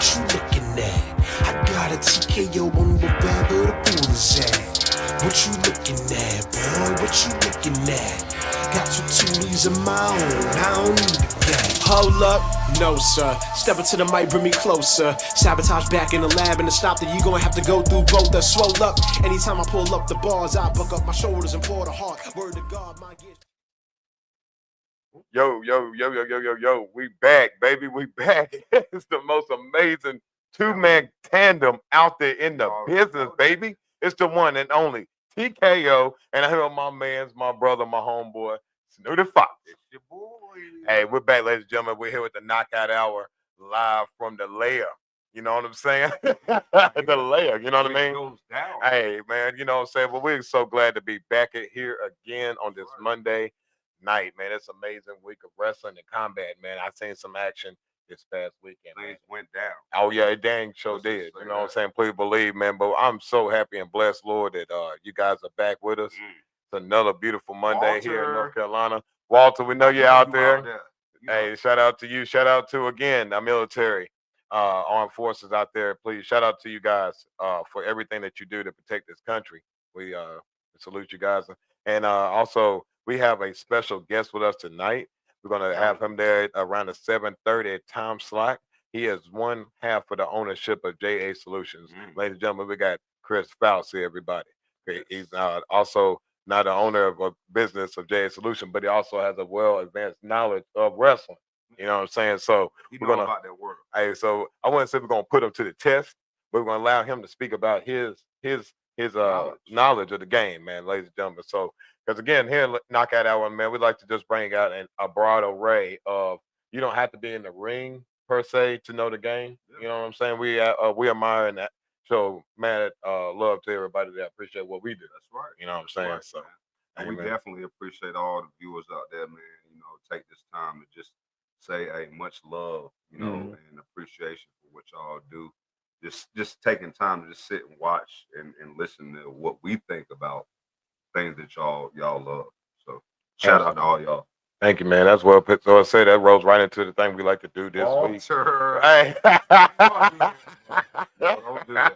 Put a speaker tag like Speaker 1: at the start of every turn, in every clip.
Speaker 1: What you looking at? I got a TKO on wherever the pool is at. What you looking at, boy? What you looking at? Got two toolies of my own, I don't need a cat. Hold up, no sir. Step into the mic, bring me closer. Sabotage back in the lab, and to stop that, you gonna have to go through both. The swole up. Anytime I pull up the bars, I buck up my shoulders and pour the heart. Word to God, my gift.
Speaker 2: Yo. We back, baby. We back. It's the most amazing two-man tandem out there in the business, baby. It's the one and only TKO. And I hear my man's, my brother, my homeboy, Snooty Foxx.
Speaker 3: It's your boy.
Speaker 2: Hey, we're back, ladies and gentlemen. We're here with the Knockout Hour live from the lair. You know what I'm saying? The lair, you know what I mean?
Speaker 3: Goes down.
Speaker 2: Hey, man, you know what I'm saying? Well, we're so glad to be back here again on this Monday night, man. It's an amazing week of wrestling and combat, man. I seen some action this past weekend.
Speaker 3: Things went down.
Speaker 2: Oh, yeah, it dang sure did. You know what I'm saying? Please believe, man. But I'm so happy and blessed, Lord, that you guys are back with us. It's another beautiful Monday here in North Carolina. Walter, we know you're out there. Hey, shout out to you. Shout out to, again, our military, armed forces out there. Please, shout out to you guys for everything that you do to protect this country. We salute you guys. And also, we have a special guest with us tonight. We're going to have him there around the 7:30 time slot. He is one half of the ownership of JA Solutions. Ladies and gentlemen, we got Chris Foust here, everybody. He's also not the owner of a business of JA Solution, but he also has a well-advanced knowledge of wrestling. You know what I'm saying? So
Speaker 3: we're gonna about that work.
Speaker 2: Hey, so I wouldn't say we're gonna put him to the test, but we're gonna allow him to speak about his knowledge of the game, man, ladies and gentlemen. So because again, here at Knockout Hour, man, we like to just bring out a broad array of, you don't have to be in the ring per se to know the game. You know what I'm saying? We admire that. So, man, love to everybody that appreciate what we do.
Speaker 3: That's right.
Speaker 2: You know what I'm saying?
Speaker 3: Right,
Speaker 2: so,
Speaker 3: and we definitely appreciate all the viewers out there, man. You know, take this time to just say, hey, much love, you know, and appreciation for what y'all do. Just taking time to just sit and watch and listen to what we think about things that y'all love. So, shout out to all y'all.
Speaker 2: Thank you, man. That's well put. So I say that rolls right into the thing we like to do this week.
Speaker 3: Hey. Don't do that.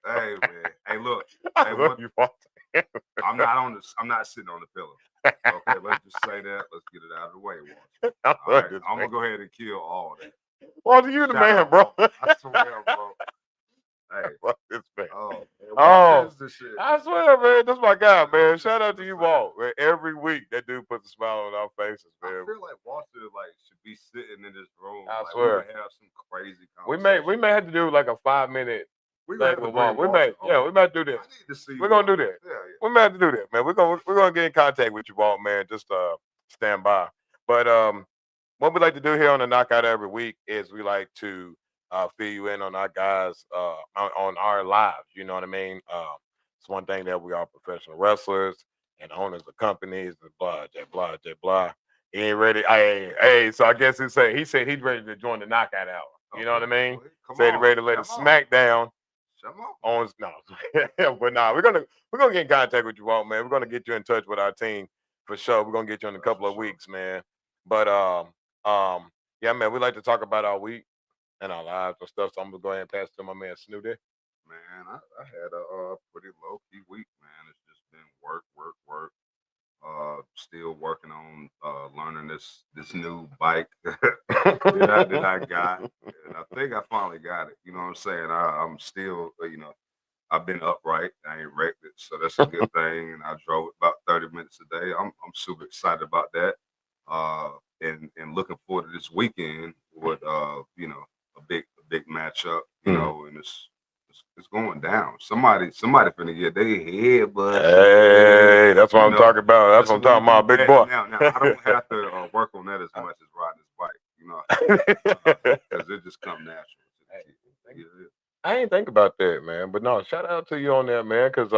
Speaker 3: Hey, man. Hey, look. Hey, I'm not sitting on the pillow. Okay, let's just say that. Let's get it out of the way, Walter. All right, I'm gonna go ahead and kill all that.
Speaker 2: Walter, you the man, bro.
Speaker 3: I swear, bro. Hey,
Speaker 2: this man.
Speaker 3: This shit?
Speaker 2: I swear, man, that's my guy, man. Shout out to you, Walt. Man, every week that dude puts a smile on our faces, man.
Speaker 3: I feel like Walter should be sitting in this room.
Speaker 2: I swear.
Speaker 3: We have some crazy conversation.
Speaker 2: We may have to do like a 5-minute. We may do this.
Speaker 3: I need to see.
Speaker 2: We're gonna do that.
Speaker 3: Yeah.
Speaker 2: We may have to do that, man. We're gonna get in contact with you, Walt, man. Just stand by. But what we like to do here on the Knockout every week is we like to fill you in on our guys on our lives. You know what I mean? It's one thing that we are professional wrestlers and owners of companies and blah. He ain't ready. Hey. So I guess he said he's ready to join the Knockout Hour. You know what I mean? Said he's ready to lay the smack down. On no, but nah, we're gonna get in contact with you, Walt, man. We're gonna get you in touch with our team for sure. We're gonna get you in a couple of weeks, man. But yeah, man, we like to talk about our week and our lives and stuff. So I'm gonna go ahead and pass it to my man Snooty.
Speaker 3: Man, I had a pretty low key week, man. It's just been work. Still working on learning this new bike that I got, and I think I finally got it. You know what I'm saying? I'm still, I've been upright. I ain't wrecked it, so that's a good thing. And I drove it about 30 minutes a day. I'm super excited about that. And looking forward to this weekend with a big matchup. You know, and it's going down. Somebody finna get their head, but
Speaker 2: hey, that's what I'm talking about. That's what I'm talking about, big boy.
Speaker 3: Now I don't have to work on that as much as riding this bike, because it just comes natural.
Speaker 2: I ain't think about that, man. But no, shout out to you on that, man, because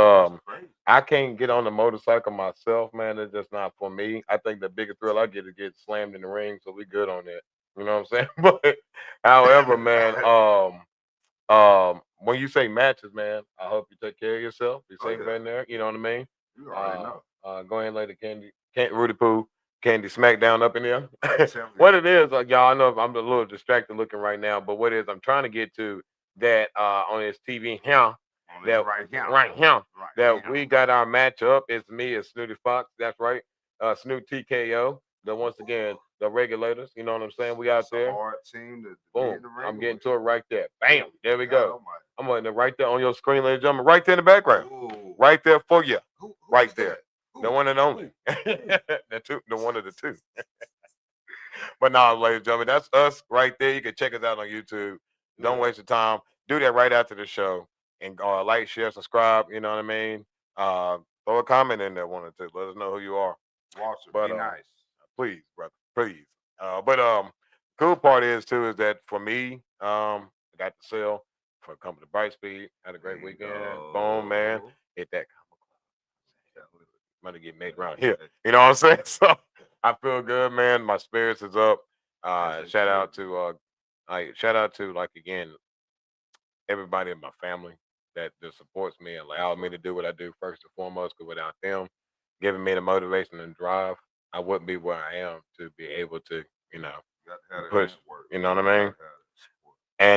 Speaker 2: I can't get on the motorcycle myself, man. It's just not for me. I think the biggest thrill I get is get slammed in the ring, so we good on that. You know what I'm saying? But however, man, when you say matches, man, I hope you take care of yourself. Be safe in there. You know what I mean?
Speaker 3: You already know.
Speaker 2: Go ahead and lay the Rudy Poo. Candy Smackdown up in there.
Speaker 3: I'm telling
Speaker 2: What
Speaker 3: you.
Speaker 2: it is, y'all, I know I'm a little distracted looking right now, but what it is, I'm trying to get to that on this TV here,
Speaker 3: On this
Speaker 2: that
Speaker 3: right here.
Speaker 2: right here,
Speaker 3: Right
Speaker 2: that
Speaker 3: here.
Speaker 2: we got our match up. It's me and Snooty Foxx. That's right. Snooty TKO. The once again the regulators. You know what I'm saying? We out
Speaker 3: It's a
Speaker 2: there.
Speaker 3: hard team to be
Speaker 2: Boom.
Speaker 3: in the ring
Speaker 2: I'm getting
Speaker 3: with.
Speaker 2: to it right there. Bam. There we
Speaker 3: God
Speaker 2: go.
Speaker 3: almighty.
Speaker 2: I'm on the right there on your screen, ladies and gentlemen. Right there in the background.
Speaker 3: Ooh.
Speaker 2: Right there for you.
Speaker 3: Who
Speaker 2: Right
Speaker 3: is
Speaker 2: there.
Speaker 3: that?
Speaker 2: The
Speaker 3: Who?
Speaker 2: one and only. The one of the two. But now, ladies and gentlemen, that's us right there. You can check us out on YouTube. Don't waste your time. Do that right after the show. And like, share, subscribe. You know what I mean? Throw a comment in there, one or two. Let us know who you are.
Speaker 3: Walter,
Speaker 2: But
Speaker 3: be nice.
Speaker 2: please, brother, please. Cool part is too is that for me, I got to sell for Company Brightspeed. Had a great weekend. Boom, man. Hit that money get made around here. You know what I'm saying? So I feel good, man. My spirits is up. Shout out to like again everybody in my family that just supports me and allows me to do what I do first and foremost. Because without them giving me the motivation and drive, I wouldn't be where I am to be able to,
Speaker 3: You got to have that
Speaker 2: push.
Speaker 3: network.
Speaker 2: You know what I
Speaker 3: You
Speaker 2: mean?
Speaker 3: gotta have that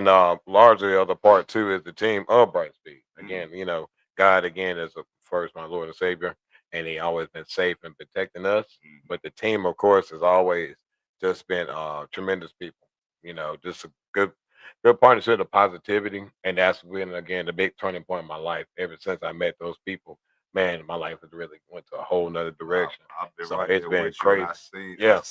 Speaker 3: support.
Speaker 2: And largely the other part too is the team of Brightspeed. Again, you know, God again is first my Lord and Savior, and He always been safe and protecting us. But the team, of course, has always just been tremendous people. You know, just a good partnership of positivity, and that's been again the big turning point in my life. Ever since I met those people, man, my life has really went to a whole nother direction.
Speaker 3: I've been
Speaker 2: So
Speaker 3: right
Speaker 2: it's
Speaker 3: there
Speaker 2: been
Speaker 3: with you, and
Speaker 2: crazy. Yeah.
Speaker 3: I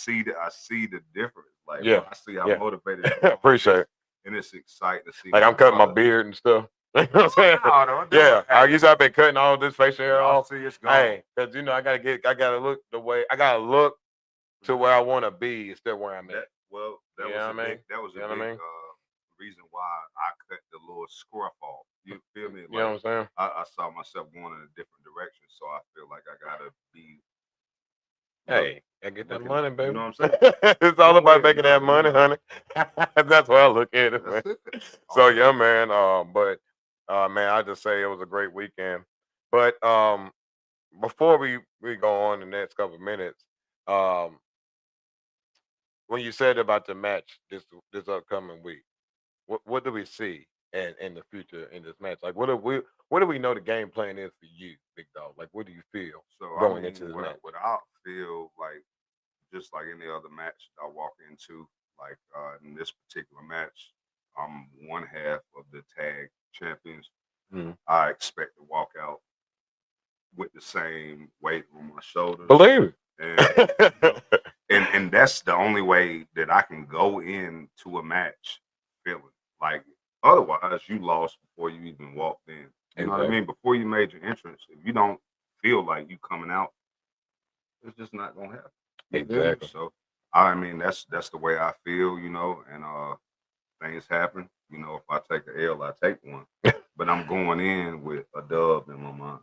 Speaker 3: see the difference. Like,
Speaker 2: Yeah.
Speaker 3: I see how
Speaker 2: Yeah.
Speaker 3: motivated you are.
Speaker 2: Appreciate it.
Speaker 3: And it's exciting to see.
Speaker 2: Like I'm cutting my beard and stuff. You know what I'm saying? Yeah, I guess I've been cutting all this facial hair off.
Speaker 3: See, it's gone.
Speaker 2: Hey, because you know I gotta look the way I gotta look to where I want to be instead of where I'm at.
Speaker 3: That was
Speaker 2: You
Speaker 3: a
Speaker 2: know what I mean?
Speaker 3: big, that was a
Speaker 2: You know what I
Speaker 3: big
Speaker 2: mean?
Speaker 3: reason why I cut the little scruff off. You feel me?
Speaker 2: You know what I'm saying?
Speaker 3: I saw myself going in a different direction, so I feel like I gotta be.
Speaker 2: Hey, I get that money, baby.
Speaker 3: You know what I'm saying?
Speaker 2: It's all
Speaker 3: No
Speaker 2: about
Speaker 3: way,
Speaker 2: making that money, honey. That's what I look at it, man.
Speaker 3: That's it.
Speaker 2: So yeah, man. Man, I just say it was a great weekend. But before we go on the next couple of minutes, um, when you said about the match this upcoming week, what do we see in the future in this match? Like what do we know the game plan is for you, Big Dog? Like what do you feel
Speaker 3: So
Speaker 2: going into this match?
Speaker 3: what I feel like, just like any other match I walk into, like in this particular match, I'm one half of the tag champions.
Speaker 2: Mhm.
Speaker 3: I expect to walk out with the same weight on my shoulders.
Speaker 2: Believe
Speaker 3: it. And that's the only way that I can go into a match feeling like. Otherwise, you lost before you even walked in. You know what I mean? Before you made your entrance, if you don't feel like you coming out, it's just not gonna happen.
Speaker 2: Exactly.
Speaker 3: So I mean, that's the way I feel, you know. And things happen. You know, if I take the L, I take one. But I'm going in with a dub in my mind.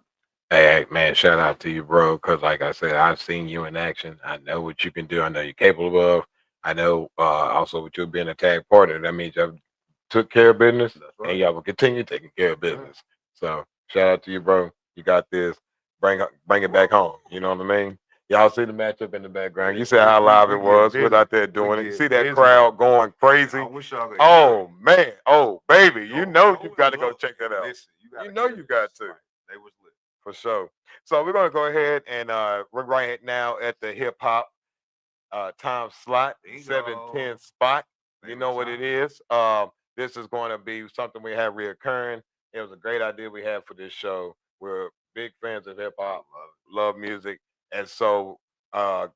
Speaker 2: Hey, man, shout out to you, bro. Because like I said, I've seen you in action. I know what you can do. I know you're capable of. I know also with you being a tag partner, that means you took care of business, and y'all will continue taking care of business. So shout out to you, bro. You got this. Bring it back home. You know what I mean? Y'all see the matchup in the background. You see how live it was. We're out there doing it. You see that crowd going crazy. Oh man. Oh baby. You know you got to go check that out. You know you got to.
Speaker 3: They was lit.
Speaker 2: For sure. So we're gonna go ahead and we're right now at the hip hop time slot, 7:10 spot. You know what it is. This is going to be something we have reoccurring. It was a great idea we had for this show. We're big fans of hip hop, love music, and so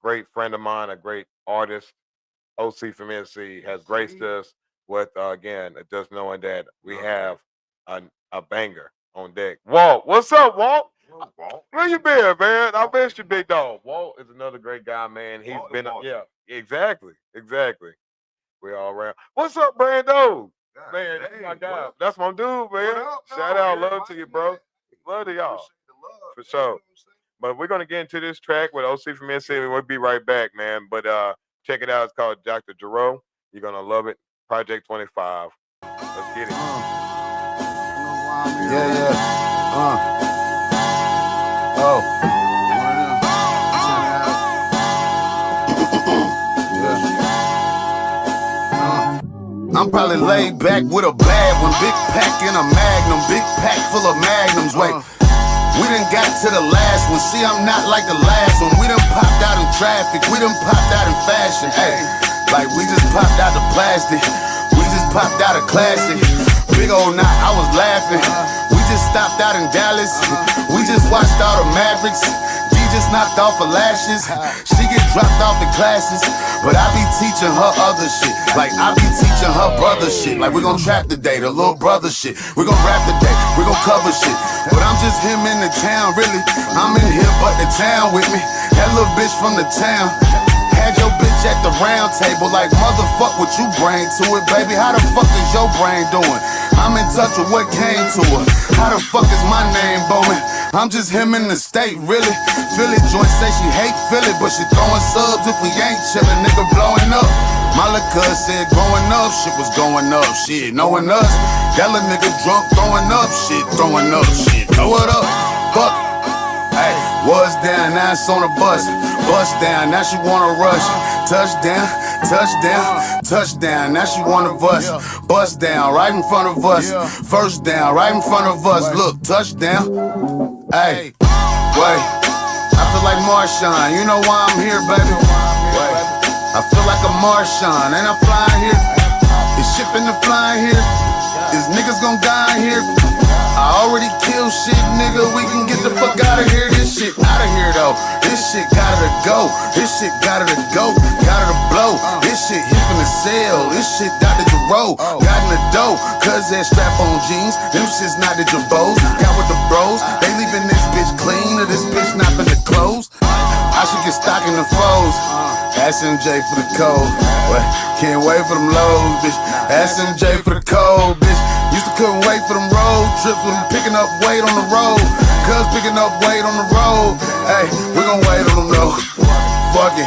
Speaker 2: great friend of mine, a great artist, OC from NC, has graced us with again just knowing that we have a banger on deck. Walt, what's up, Walt? Where you been, man? I missed you, Big Dog. Walt is another great guy, man. He's been, yeah, exactly. We're all around. What's up, Brando? Man, that's my guy. That's my dude, man. Shout out, love to you, bro. Love to y'all. For sure. But we're gonna get into this track with OC from NC. We'll be right back, man. But check it out. It's called Dr. Jerome. You're gonna love it. Project 25. Let's get it.
Speaker 4: I'm probably laid back with a bad one. Big pack in a magnum. Big pack full of magnums. Wait. We done got to the last one. See, I'm not like the last one. We done popped out in traffic. We done popped out in fashion. Hey, like we just popped out the plastic. We just popped out a classic. Big old knot, I was laughing. We just stopped out in Dallas. We just watched all the Mavericks. D just knocked off her lashes. She get dropped off the classes. But I be teaching her other shit. Like I be teaching her brother shit. Like we gon' trap today, the little brother shit. We gon' rap today, we gon' cover shit. But I'm just him in the town, really. I'm in here, but the town with me. That little bitch from the town. Had your bitch at the round table, like motherfuck what you bring to it, baby. How the fuck is your brain doing? I'm in touch with what came to her. How the fuck is my name booming? I'm just him in the state, really. Philly joint say she hate Philly, but she throwing subs if we ain't chillin', nigga blowing up. My little cuz said growing up, shit was going up, shit. Knowing us, that little nigga drunk throwing up, shit, throwing up, shit. Throw it up, fuck. Hey, was down, now it's on a bus. Bust down, now she wanna rush. Touchdown, touchdown, touchdown, now she wanna bust. Bust down, right in front of us. First down, right in front of us. Look, touchdown. Hey, wait. I feel like Marshawn, you know why I'm here, baby. Wait. I feel like a Marshawn, ain't I flying here? Is shit finna flying here? Is niggas gon' die here? I already killed shit, nigga. We can get the fuck out of here. This shit out of here though. This shit gotta to go. This shit gotta to go. Gotta to blow. This shit hit from the cell. This shit got to roll. Got in the dough. Cause that strap on jeans. Them shit's not the jabos. Got with the bros. They leaving this bitch clean or this bitch not finna close. I should get stock in the foes. SMJ for the code. What? Can't wait for them lows, bitch. SMJ for the code, bitch. Used to couldn't wait for them road trips when I'm picking up weight on the road. Cuz picking up weight on the road. Hey, we gon' wait on them though. Fuck it.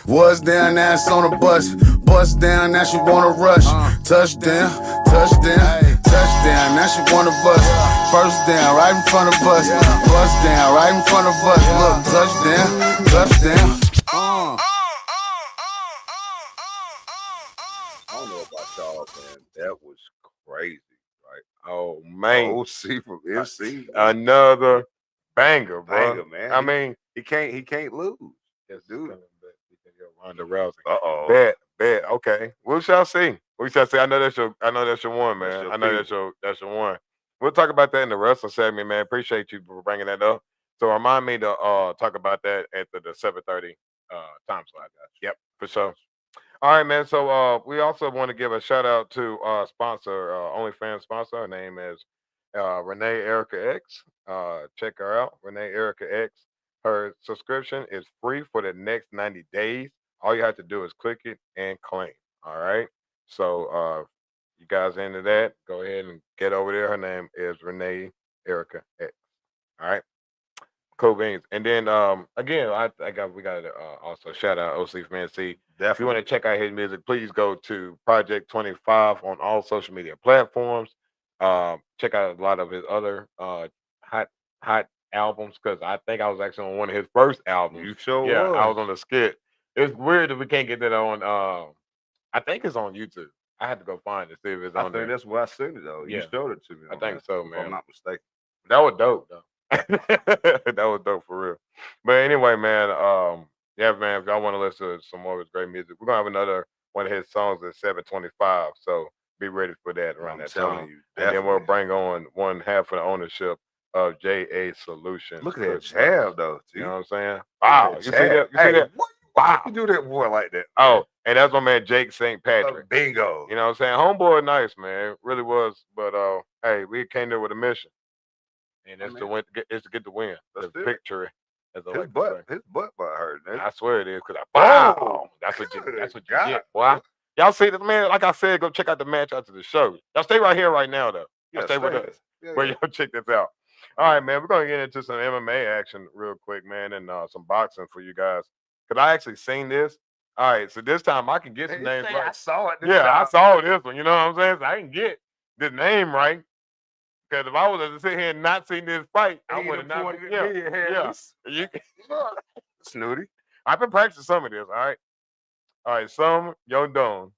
Speaker 4: Was down, now it's on the bus. Bust down, now she wanna rush. Touchdown, touchdown, touchdown, now she wanna bust. First down, right in front of us. Bust down, right in front of us. Look, touchdown, touchdown.
Speaker 3: I don't know about y'all, man. That was crazy, right?
Speaker 2: Oh man,
Speaker 3: OC from NC,
Speaker 2: another banger, bro.
Speaker 3: banger, man.
Speaker 2: I mean,
Speaker 3: he can't lose.
Speaker 2: yes,
Speaker 3: Dude.
Speaker 2: Ronda Rousey.
Speaker 3: Uh-oh.
Speaker 2: Bet. Okay, we shall see. We shall see. I know that's your one, man.
Speaker 3: your
Speaker 2: I know
Speaker 3: people.
Speaker 2: that's your one. We'll talk about that in the wrestling segment, man. Appreciate you for bringing that up. So remind me to talk about that at the 7:30 time slot. Yep, for sure. All right, man. So we also want to give a shout out to our sponsor, OnlyFans sponsor. Her name is Renee Erica X. Check her out, Renee Erica X. Her subscription is free for the next 90 days. All you have to do is click it and claim. All right. So you guys into that? Go ahead and get over there. Her name is Renee Erica X. All right. Cool beans. And then again, we got to also shout out OC Fancy. If you want to check out his music, please go to Project 25 on all social media platforms. Check out a lot of his other hot albums, because I think I was actually on one of his first albums.
Speaker 3: You sure
Speaker 2: Yeah,
Speaker 3: was.
Speaker 2: I was on the skit. It's weird that we can't get that on. I think it's on YouTube. I had to go find it, see if it's
Speaker 3: I
Speaker 2: on there.
Speaker 3: think that's where I seen it though.
Speaker 2: Yeah.
Speaker 3: You showed it to me.
Speaker 2: I
Speaker 3: on
Speaker 2: think
Speaker 3: that,
Speaker 2: so,
Speaker 3: if
Speaker 2: man.
Speaker 3: I'm not mistaken.
Speaker 2: That was dope, though. That was dope for real. But anyway, man, yeah, man, if y'all want to listen to some more of his great music, we're gonna have another one of his songs at 7:25. So be ready for that around
Speaker 3: I'm
Speaker 2: that
Speaker 3: telling
Speaker 2: time.
Speaker 3: you,
Speaker 2: And then we'll
Speaker 3: definitely.
Speaker 2: bring on one half of the ownership of JA Solutions.
Speaker 3: Look at that
Speaker 2: Chris Foust.
Speaker 3: jab though.
Speaker 2: You know what I'm saying?
Speaker 3: Look
Speaker 2: Wow,
Speaker 3: at
Speaker 2: you
Speaker 3: that
Speaker 2: see that?
Speaker 3: jab.
Speaker 2: You see that?
Speaker 3: What?
Speaker 2: Wow.
Speaker 3: You do that boy like that?
Speaker 2: Oh, and that's my man Jake St. Patrick.
Speaker 3: Bingo.
Speaker 2: You know what I'm saying? Homeboy nice, man. Really was. But hey, we came there with a mission. And it's to win, it's to get the win.
Speaker 3: Let's
Speaker 2: The
Speaker 3: do it.
Speaker 2: victory, as I
Speaker 3: His
Speaker 2: like to say.
Speaker 3: butt hurt. Man.
Speaker 2: I swear it is, because
Speaker 3: Oh,
Speaker 2: that's what you
Speaker 3: good
Speaker 2: get, boy. Y'all see this, man? Like I said, go check out the match after the show. Y'all stay right here right now, though. Y'all stay with us. Where y'all check this out. All right, man. We're gonna get into some MMA action real quick, man, and some boxing for you guys. Cause I actually seen this. All right, so this time I can get some names right.
Speaker 3: I saw it.
Speaker 2: I saw this one. You know what I'm saying? So I can get the name right. Because if I was to sit here and not seen this fight, I would have not. You
Speaker 3: Snooty.
Speaker 2: I've been practicing some of this. All right. Some Yo Don.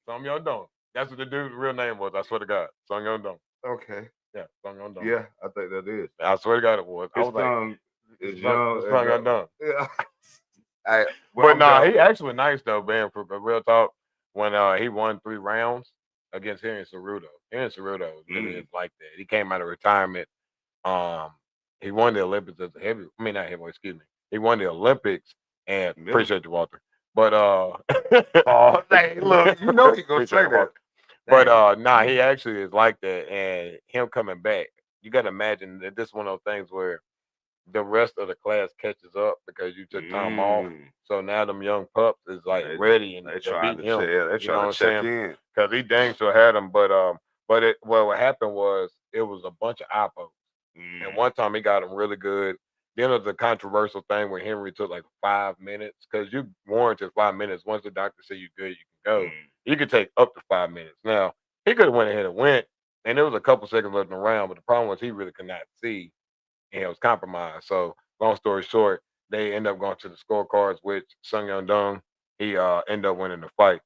Speaker 2: Song Young Dong. That's what the dude's real name was. I swear to God, Song Young Dong.
Speaker 3: Okay.
Speaker 2: Yeah, Song Young Dong.
Speaker 3: Yeah, I think that is.
Speaker 2: I swear to God, it was. I
Speaker 3: His
Speaker 2: was like,
Speaker 3: tongue is
Speaker 2: Song
Speaker 3: young.
Speaker 2: Young Dong.
Speaker 3: Yeah.
Speaker 2: But nah, he actually nice though, man. For real talk, when he won 3 rounds against Henry Cerudo. Henry Cerudo really is like that. He came out of retirement. He won the Olympics as a heavy. I mean, not heavyweight. Excuse me. He won the Olympics, and appreciate you, Walter. But
Speaker 3: oh, dang, look, you know he gonna say that.
Speaker 2: But nah, he actually is like that, and him coming back, you gotta imagine that this is one of those things where the rest of the class catches up because you took time off. So now them young pups is like ready and
Speaker 3: they
Speaker 2: to
Speaker 3: trying
Speaker 2: beat
Speaker 3: to
Speaker 2: him.
Speaker 3: they trying to check in
Speaker 2: because he dang sure had him. But what happened was it was a bunch of iPods, and one time he got him really good. Then it was a controversial thing where Henry took like 5 minutes because you warranted 5 minutes. Once the doctor said you good, you can go. You could take up to 5 minutes. Now he could have went ahead and went, and there was a couple seconds left in the round. But the problem was he really could not see. And it was compromised. So long story short, they end up going to the scorecards, which Sung Young Dong, he ended up winning the fight.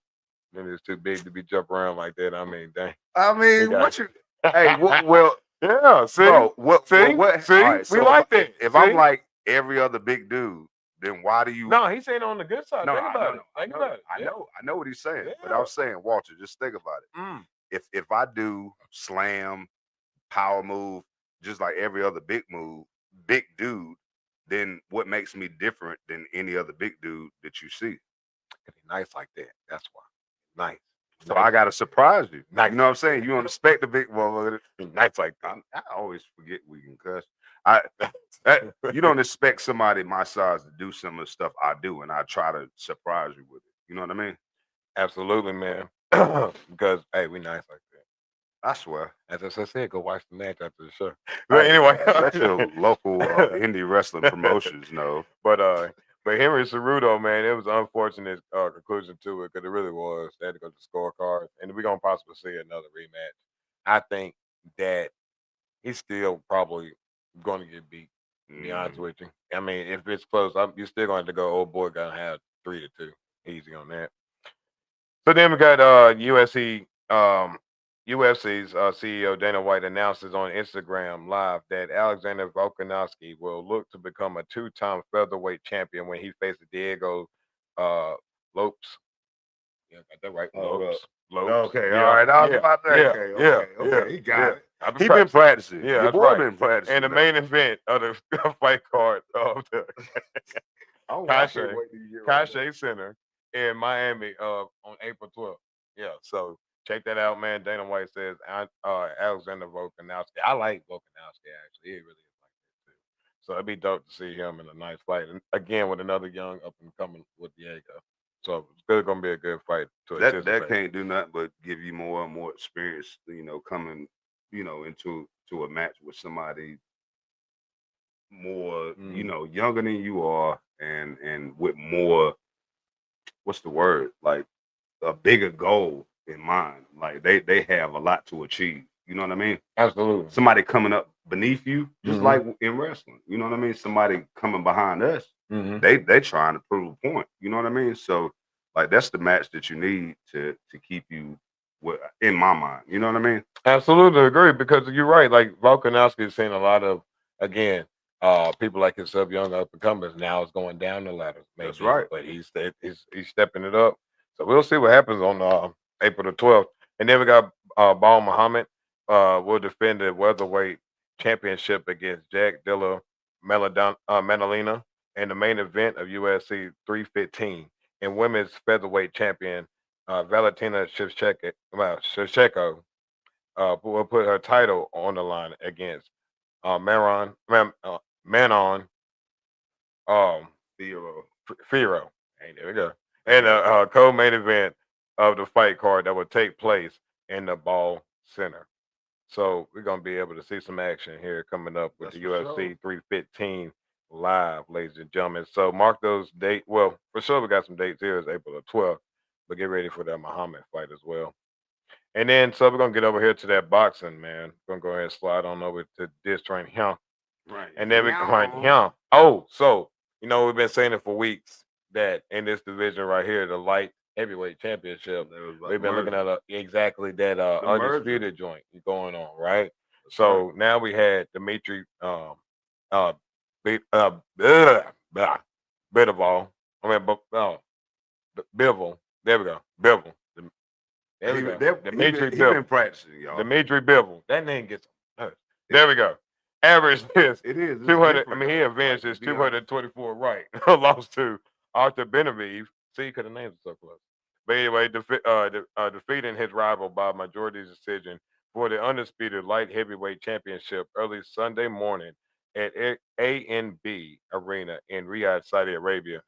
Speaker 2: Then he was too big to be jumping around like that. I mean, dang.
Speaker 3: I mean, what you? Hey, well,
Speaker 2: yeah. See,
Speaker 3: bro,
Speaker 2: see,
Speaker 3: right,
Speaker 2: we like that.
Speaker 3: If I'm like every other big dude, then why do you?
Speaker 2: No, he's saying on the good side.
Speaker 3: No,
Speaker 2: think about it.
Speaker 3: I
Speaker 2: Think about it.
Speaker 3: I know what he's saying, but
Speaker 2: Yeah.
Speaker 3: I'm saying, Walter, just think about it. If I do slam, power move, just like every other big dude, then what makes me different than any other big dude that you see?
Speaker 2: Cause he's nice like that. That's why. Nice.
Speaker 3: So I gotta surprise you.
Speaker 2: Nice.
Speaker 3: You know what I'm saying? You don't expect the big motherfucker.
Speaker 2: Nice like that.
Speaker 3: I always forget we can cuss. You don't expect somebody my size to do some of the stuff I do, and I try to surprise you with it. You know what I mean?
Speaker 2: Absolutely, man. Because hey, we nice like that.
Speaker 3: I swear.
Speaker 2: As I said, go watch the match after the show. But anyway,
Speaker 3: let your local indie wrestling promotions know.
Speaker 2: But Henry Cerudo, man, it was an unfortunate conclusion to it because it really was. They had to go to scorecards, and we're gonna possibly see another rematch. I think that he's still probably going to get beat. To be honest with you, I mean, if it's close, you're still going to go. Old boy gonna have 3-2, easy on that. So then we got UFC's CEO Dana White announces on Instagram Live that Alexander Volkanovski will look to become a 2-time featherweight champion when he faces Diego Lopes. Yeah, got that right. Lopes.
Speaker 3: Okay, all right. I was about that. Okay. He got it. He been practicing.
Speaker 2: Yeah,
Speaker 3: your boy been practicing.
Speaker 2: And the main event of the fight card of the Cachet Center in Miami on April 12th. Yeah, so check that out, man. Dana White says Alexander Volkanovski. I like Volkanovski, actually. He really is like that, too. So it'd be dope to see him in a nice fight. And again, with another young up-and-coming with Diego. So it's going to be a good fight.
Speaker 3: That can't do nothing but give you more and more experience, coming, into a match with somebody more, younger than you are and with more, what's the word? Like a bigger goal in mind. Like they have a lot to achieve. You know what I mean?
Speaker 2: Absolutely.
Speaker 3: Somebody coming up beneath you, just like in wrestling. You know what I mean? Somebody coming behind us, they trying to prove a point. You know what I mean? So like that's the match that you need to keep you in my mind. You know what I mean?
Speaker 2: Absolutely agree, because you're right. Like Volkanovski is seeing a lot of, again, people like himself, young up and comers. Now is going down the ladder. Maybe,
Speaker 3: that's right.
Speaker 2: But he's stepping it up. So we'll see what happens on April the 12th. And then we got Bal Muhammad will defend the welterweight championship against Jack Della Maddalena in the main event of UFC 315. And women's featherweight champion Valentina Shevchenko will put her title on the line against Manon Firo. Hey, there we go. And a co-main event of the fight card that will take place in the Ball Center. So we're going to be able to see some action here coming up with the UFC 315 live, ladies and gentlemen. So mark those dates. Well, for sure we got some dates here. It's April the 12th. But get ready for that Muhammad fight as well. And then, so we're going to get over here to that boxing, man. We're going to go ahead and slide on over to this train here.
Speaker 3: Right.
Speaker 2: And then we're going here. Oh, so, we've been saying it for weeks that in this division right here, the light heavyweight championship.
Speaker 3: That was about
Speaker 2: We've been looking
Speaker 3: merger.
Speaker 2: at exactly that
Speaker 3: merger.
Speaker 2: undisputed joint going on, right?
Speaker 3: That's
Speaker 2: So
Speaker 3: right.
Speaker 2: now we had Dimitri Bivol. Bivol. There we go. Bivol. There we go. Dimitri
Speaker 3: He
Speaker 2: Bivol.
Speaker 3: been practicing, y'all.
Speaker 2: Dimitri Bivol. That name gets hurt. There we go. Average is
Speaker 3: It is. It's
Speaker 2: 200. I
Speaker 3: different,
Speaker 2: mean, he
Speaker 3: though.
Speaker 2: avenged
Speaker 3: Like,
Speaker 2: his
Speaker 3: to be honest.
Speaker 2: 224 right. Lost to Arthur Benavides. See, you could have named it so close. But anyway, defeating his rival by majority decision for the undisputed light heavyweight championship early Sunday morning at ANB Arena in Riyadh, Saudi Arabia.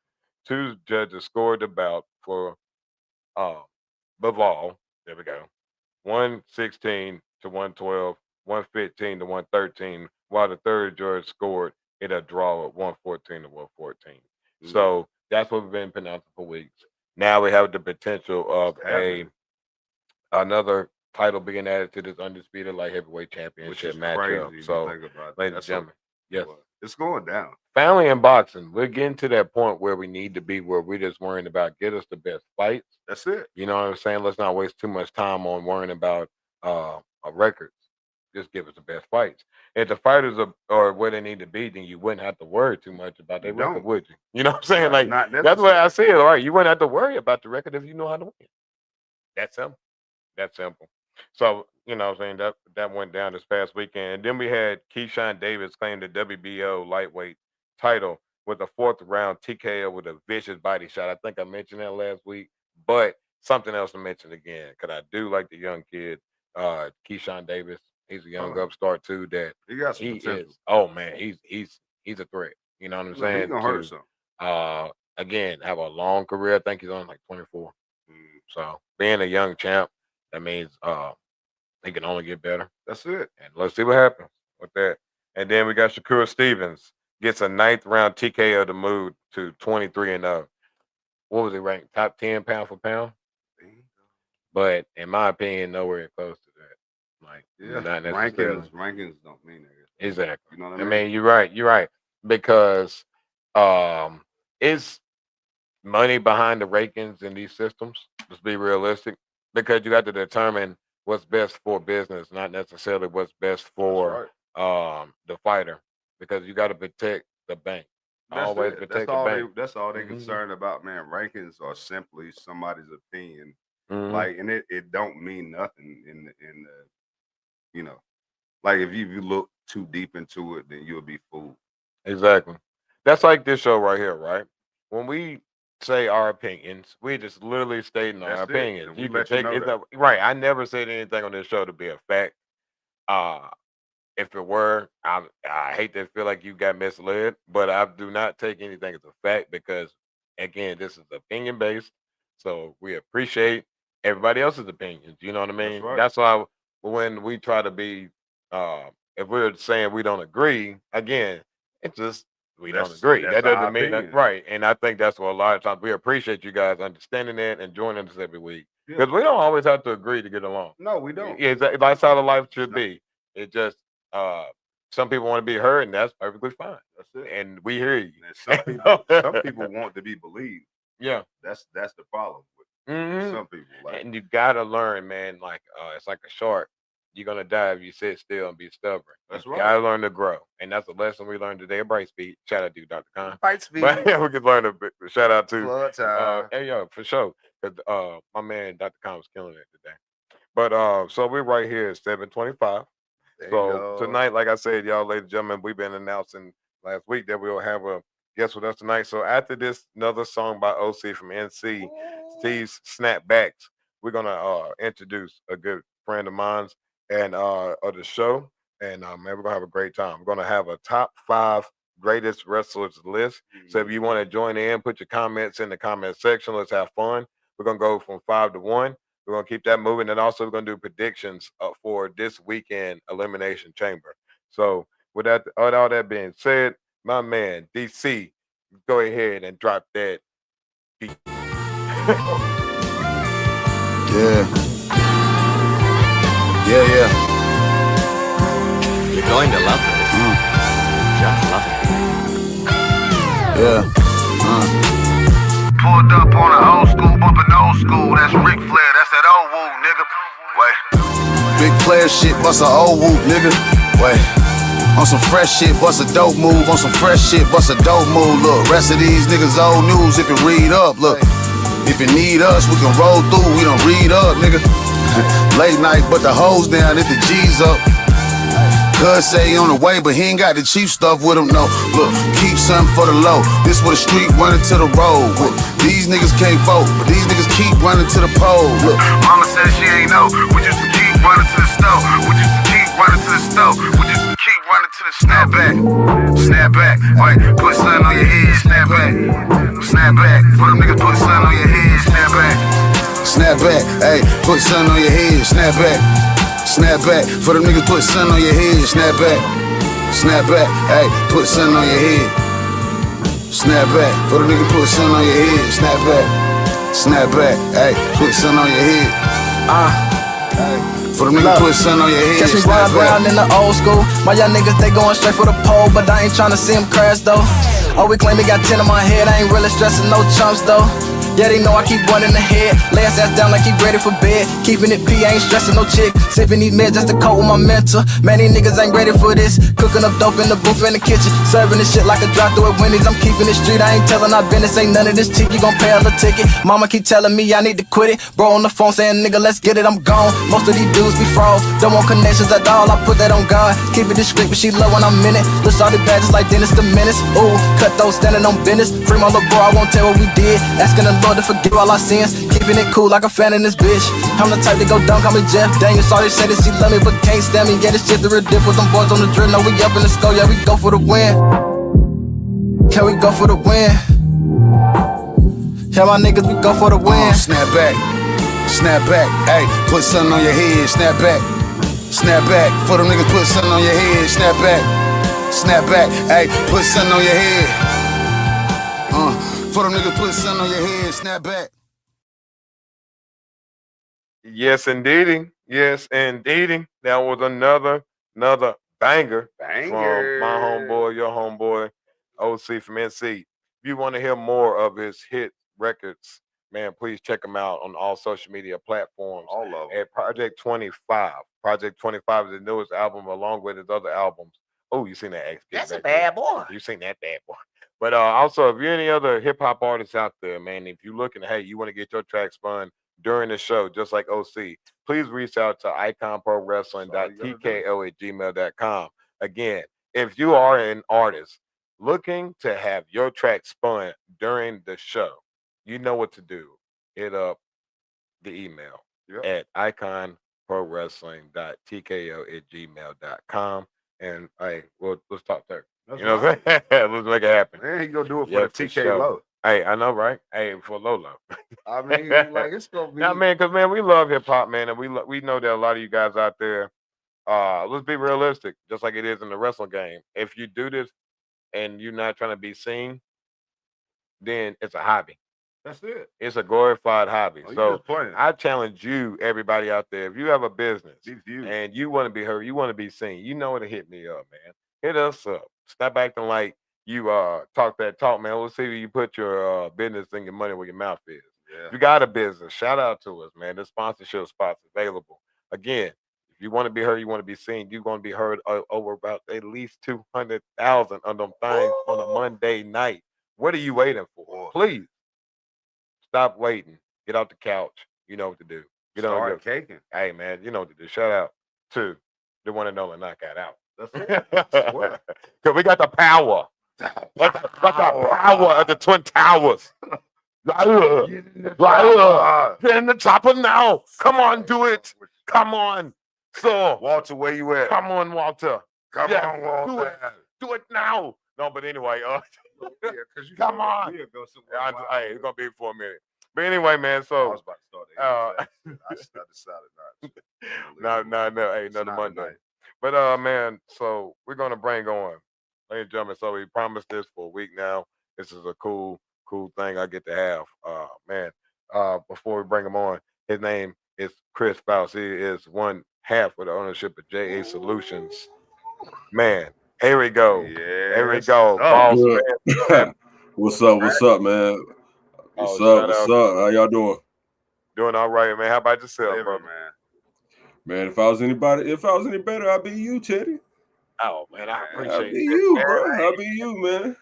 Speaker 2: Two judges scored the bout for Bivol. There we go. 116 to 112, 115 to 113, while the third judge scored it a draw of 114 to 114. So that's what we've been pronouncing for weeks. Now we have the potential of another title being added to this undisputed light heavyweight
Speaker 3: Which
Speaker 2: championship
Speaker 3: is
Speaker 2: matchup.
Speaker 3: crazy.
Speaker 2: So,
Speaker 3: Think about it.
Speaker 2: ladies and
Speaker 3: That's
Speaker 2: gentlemen, yes.
Speaker 3: It's going down.
Speaker 2: Family in boxing, we're getting to that point where we need to be, where we're just worrying about get us the best fights.
Speaker 3: That's it.
Speaker 2: You know what I'm saying? Let's not waste too much time on worrying about records. Just give us the best fights. If the fighters are where they need to be, then you wouldn't have to worry too much about their record, would you? You know what I'm saying? Like,
Speaker 3: Not
Speaker 2: that's what I said. All right, you wouldn't have to worry about the record if you know how to win. That's simple. That's simple. So, you know what I'm saying? That went down this past weekend. And then we had Keyshawn Davis claim the WBO lightweight title with a fourth round TKO with a vicious body shot. I think I mentioned that last week, but something else to mention again, because I do like the young kid, Keyshawn Davis. He's a young upstart too. That
Speaker 3: he got some potential.
Speaker 2: Is. Oh man, he's a threat. You know what I'm saying?
Speaker 3: He's gonna hurt some.
Speaker 2: Again, have a long career. I think he's on like 24. So being a young champ, that means he can only get better.
Speaker 3: That's it.
Speaker 2: And let's see what happens with that. And then we got Shakur Stevens gets a 9th round TKO to move to 23-0. What was he ranked? Top 10 pound for pound? But in my opinion, nowhere close to that. Like, not necessarily.
Speaker 3: Rankings don't mean that.
Speaker 2: Exactly.
Speaker 3: You know what
Speaker 2: I mean, you're right. Because it's money behind the rankings in these systems. Let's be realistic. Because you got to determine what's best for business, not necessarily what's best for the fighter. Because you got to protect the bank. Always protect the bank.
Speaker 3: That's all they're concerned about, man. Rankings are simply somebody's opinion.
Speaker 2: Mm-hmm.
Speaker 3: Like, and it don't mean nothing in the, you know, like if you look too deep into it, then you'll be fooled.
Speaker 2: Exactly. That's like this show right here, right? When we say our opinions, we just literally stating our opinions. You can take it up, right. I never said anything on this show to be a fact. If it were, I hate to feel like you got misled, but I do not take anything as a fact because, again, this is opinion based. So we appreciate everybody else's opinions. You know what I mean? That's why when we try to be, if we're saying we don't agree, again, it's just we don't agree. That doesn't mean that, right. And I think that's what a lot of times we appreciate you guys understanding that and joining us every week because we don't always have to agree to get along.
Speaker 3: No, we don't.
Speaker 2: Yeah, that's how the life should be. It just some people want to be heard, and that's perfectly fine.
Speaker 3: That's it.
Speaker 2: And we hear you.
Speaker 3: And some people want to be believed.
Speaker 2: Yeah,
Speaker 3: that's the problem with some people. Like,
Speaker 2: and you gotta learn, man. Like it's like a shark. You're gonna die if you sit still and be stubborn.
Speaker 3: That's
Speaker 2: you
Speaker 3: right.
Speaker 2: Gotta learn to grow, and that's a lesson we learned today at Brightspeed. Shout out to you, Dr. Khan.
Speaker 3: Brightspeed.
Speaker 2: But we could learn a bit. Shout out to
Speaker 3: Flood time.
Speaker 2: hey yo, for sure. Cause my man Dr. Khan was killing it today. But so we're right here at 7:25. So tonight, like I said, y'all, ladies and gentlemen, we've been announcing last week that we'll have a guest with us tonight. So after this, another song by OC from NC, Steve's Snapbacks, we're gonna introduce a good friend of mine's and of the show, and man, we're gonna have a great time. We're gonna have a top 5 greatest wrestlers list. So if you want to join in, put your comments in the comment section. Let's have fun. We're gonna go from 5 to 1. We're going to keep that moving. And also we're going to do predictions for this weekend Elimination Chamber. So with all that being said, my man, DC, go ahead and drop that beat.
Speaker 4: Yeah.
Speaker 5: You're going to love this. Just love it.
Speaker 4: Yeah.
Speaker 1: Pulled up on an old school bumping old
Speaker 4: old school. That's Ric Flair. That's that old woo, nigga. Wait. Big player shit, bust a old woo, nigga. Wait. On some fresh shit, bust a dope move. On some fresh shit, bust a dope move. Look, rest of these niggas old news if you read up. Look, if you need us, we can roll through. We don't read up, nigga. Late night, but the hoes down if the G's up. Cuz say he on the way, but he ain't got the cheap stuff with him, no. Look, keep something for the low. This where the street running to the road. Look, these niggas can't vote, but these niggas keep running to the poll. Look, mama said she ain't know. We just keep running to the stove. We just keep running to the stove. We just keep running to the snapback. Snapback. Wait, put something on your head. Snapback. Snapback. For them niggas, put something on your head. Snapback. Snapback. Hey, put something on your head. Snapback. Snap back, for them niggas put something on your head. Snap back, snap back, hey, put something on your head. Snap back, for them niggas put something on your head. Snap back, hey, put something on your head. For them niggas put something on your head.
Speaker 6: Catch me riding around in the old school. My young niggas, they going straight for the pole, but I ain't tryna see them crash though. Oh, we claim they got 10 in my head, I ain't really stressing no chumps though. Yeah, they know I keep one in the head. Lay his ass down like he ready for bed. Keeping it P, I ain't stressing no chick. Sipping these meds just to cope with my mental. Man, these niggas ain't ready for this. Cooking up dope in the booth in the kitchen. Serving this shit like a drive-thru at Wendy's. I'm keeping it street, I ain't telling our business. Ain't none of this cheap, you gon' pay a little ticket. Mama keep telling me I need to quit it. Bro on the phone saying, nigga, let's get it, I'm gone. Most of these dudes be fraud. Don't want connections at all, I put that on God. Keep it discreet, but she love when I'm in it. Looks all the badges like Dennis the Menace. Ooh, cut those standing on business. Free my little bro, I won't tell what we did. Asking the Lord to forgive all our sins. Keeping it cool like a fan in this bitch. I'm the type to go dunk, call me Jeff Daniels. Sorry say that she love me, but can't stand me. Yeah, this shit the real diff with them boys on the drill. No, we up in the score, yeah, we go for the win. Can we go for the win? Yeah, my niggas, we go for the win.
Speaker 4: Snap back, hey, put something on your head. Snap back, for them niggas put something on your head. Snap back, hey, put something on your head. For them niggas put something on your head. Snap back.
Speaker 2: Yes, indeedy. Yes, indeedy. That was another banger from my homeboy, your homeboy, OC from NC. If you want to hear more of his hit records, man, please check him out on all social media platforms.
Speaker 3: All of them.
Speaker 2: At Project 25. Project 25 is the newest album along with his other albums. Oh, you seen that X?
Speaker 5: That's a bad boy.
Speaker 2: You seen that bad boy. But also, if you're any other hip hop artists out there, man, if you're looking, hey, you want to get your track spun during the show, just like OC, please reach out to iconprowrestling.tko@gmail.com. Again, if you are an artist looking to have your track spun during the show, you know what to do. Hit up the email at iconprowrestling.tko@gmail.com. And hey, let's talk there. You know what I'm saying? Let's make it happen.
Speaker 3: Man, he gonna do it for the TK
Speaker 2: sure.
Speaker 3: Low.
Speaker 2: Hey, I know, right? Hey, for Lolo.
Speaker 3: I mean, like it's gonna be.
Speaker 2: Now, man, because man, we love hip hop, man, and we know that a lot of you guys out there. Let's be realistic, just like it is in the wrestling game. If you do this and you're not trying to be seen, then it's a hobby.
Speaker 3: That's it.
Speaker 2: It's a glorified hobby.
Speaker 3: So
Speaker 2: I challenge you, everybody out there, if you have a business
Speaker 3: and
Speaker 2: you want to be heard, you want to be seen, you know where to hit me up, man. Hit us up. Stop acting like you talk that talk, man. Let's see if you put your business and your money where your mouth is.
Speaker 3: Yeah.
Speaker 2: If you got a business, shout out to us, man. The sponsorship spots available. Again, if you want to be heard, you want to be seen, you're going to be heard over about at least 200,000 on them things on a Monday night. What are you waiting for? Please stop waiting. Get out the couch. You know what to do. Get on your
Speaker 3: caking.
Speaker 2: Hey, man, you know what to do. Shout out to the one and only Knockout Out.
Speaker 3: That's it.
Speaker 2: Because we got the power. Got the power of the Twin Towers. Get in the chopper now. Come on, do it. Come on. So,
Speaker 3: Walter, where you at?
Speaker 2: Come on, Walter.
Speaker 3: Come on, Walter.
Speaker 2: Do it now. No, but anyway, come on. Hey, it's gonna be for a minute. But anyway, man. So
Speaker 3: I was about to start I decided not.
Speaker 2: No. Hey, another Monday.
Speaker 3: Night.
Speaker 2: But man, so we're gonna bring on, ladies and gentlemen. So we promised this for a week now. This is a cool thing I get to have. Man. Before we bring him on, his name is Chris Foust. He is one half of the ownership of JA Solutions. Man, here we go.
Speaker 3: Yeah,
Speaker 2: here we go. Boss,
Speaker 7: What's up, man? What's up? How y'all doing?
Speaker 2: Doing all right, man. How about yourself,
Speaker 3: Living,
Speaker 2: brother?
Speaker 3: man.
Speaker 7: If I was any better, I'd be you, Teddy.
Speaker 2: Oh man, I
Speaker 7: I'd
Speaker 2: appreciate
Speaker 7: be
Speaker 2: it,
Speaker 7: you,
Speaker 2: man.
Speaker 7: bro. I'd be you, man.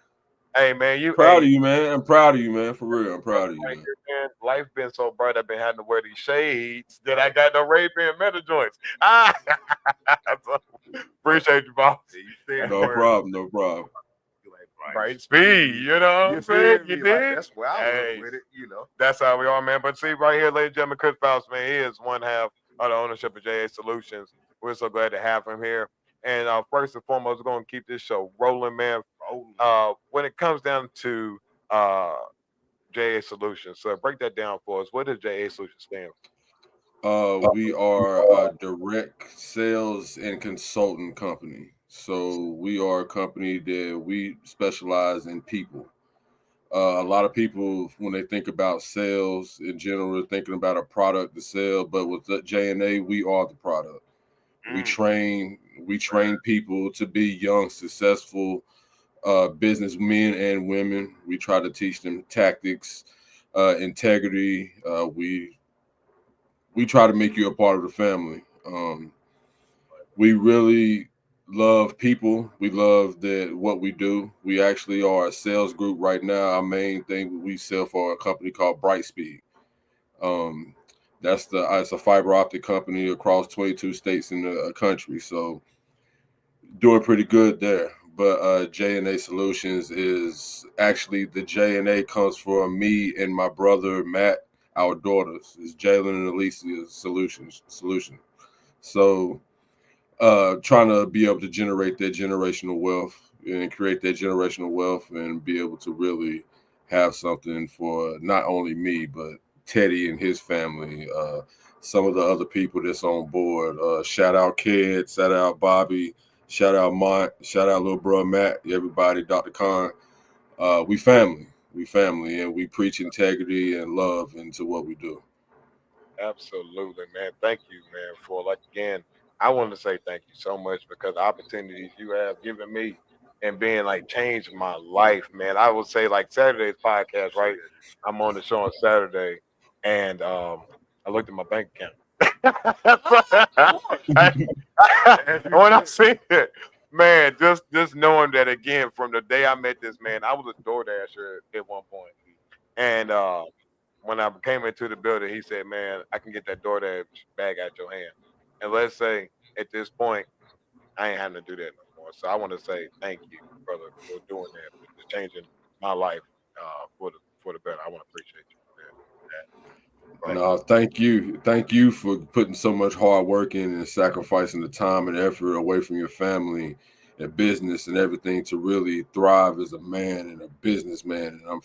Speaker 2: Hey man, you
Speaker 7: Proud of you, man. I'm proud of you, man. For real, I'm proud of you,
Speaker 2: right
Speaker 7: man.
Speaker 2: here, man. Life been so bright. I've been having to wear these shades that I got no Ray-Ban metal joints. So, appreciate you, boss.
Speaker 7: No problem, no problem.
Speaker 2: Bright speed, you know what I'm saying? You
Speaker 3: Like,
Speaker 2: did?
Speaker 3: that's where I
Speaker 2: Hey.
Speaker 3: was with it, you know.
Speaker 2: That's how we are, man. But see, right here, ladies and gentlemen, Chris Foust, man, he is one half of the ownership of JA Solutions. We're so glad to have him here. And first and foremost, we're going to keep this show rolling, man. When it comes down to JA Solutions, so break that down for us. What does JA Solutions stand for?
Speaker 7: We are a direct sales and consultant company. So we are a company that we specialize in people. A lot of people, when they think about sales in general, are thinking about a product to sell. But with the J&A, we are the product. We train people to be young, successful businessmen and women. We try to teach them tactics, integrity. We try to make you a part of the family. We really love people. We love what we do. We actually are a sales group right now. Our main thing, we sell for a company called Brightspeed. It's a fiber optic company across 22 states in the country. So doing pretty good there. But J&A Solutions is actually, the J&A comes from me and my brother Matt, our daughters. It's Jalen and Alicia's solution. So trying to be able to generate that generational wealth and create that generational wealth and be able to really have something for not only me, but Teddy and his family, some of the other people that's on board. Shout out Ked, shout out Bobby, shout out Mont, shout out little bro Matt, everybody, Dr. Khan. We family, and we preach integrity and love into what we do.
Speaker 2: Absolutely, man. Thank you, man, for again, I want to say thank you so much because the opportunities you have given me and being changed my life, man. I would say Saturday's podcast, right? I'm on the show on Saturday and I looked at my bank account. When I see it, man, just knowing that again from the day I met this man, I was a door dasher at one point. And when I came into the building, he said, "Man, I can get that DoorDash bag out your hand." And let's say at this point, I ain't having to do that no more. So I want to say thank you, brother, for doing that, for just changing my life for the better. I want to appreciate you for that.
Speaker 7: No, thank you for putting so much hard work in and sacrificing the time and effort away from your family and business and everything to really thrive as a man and a businessman. And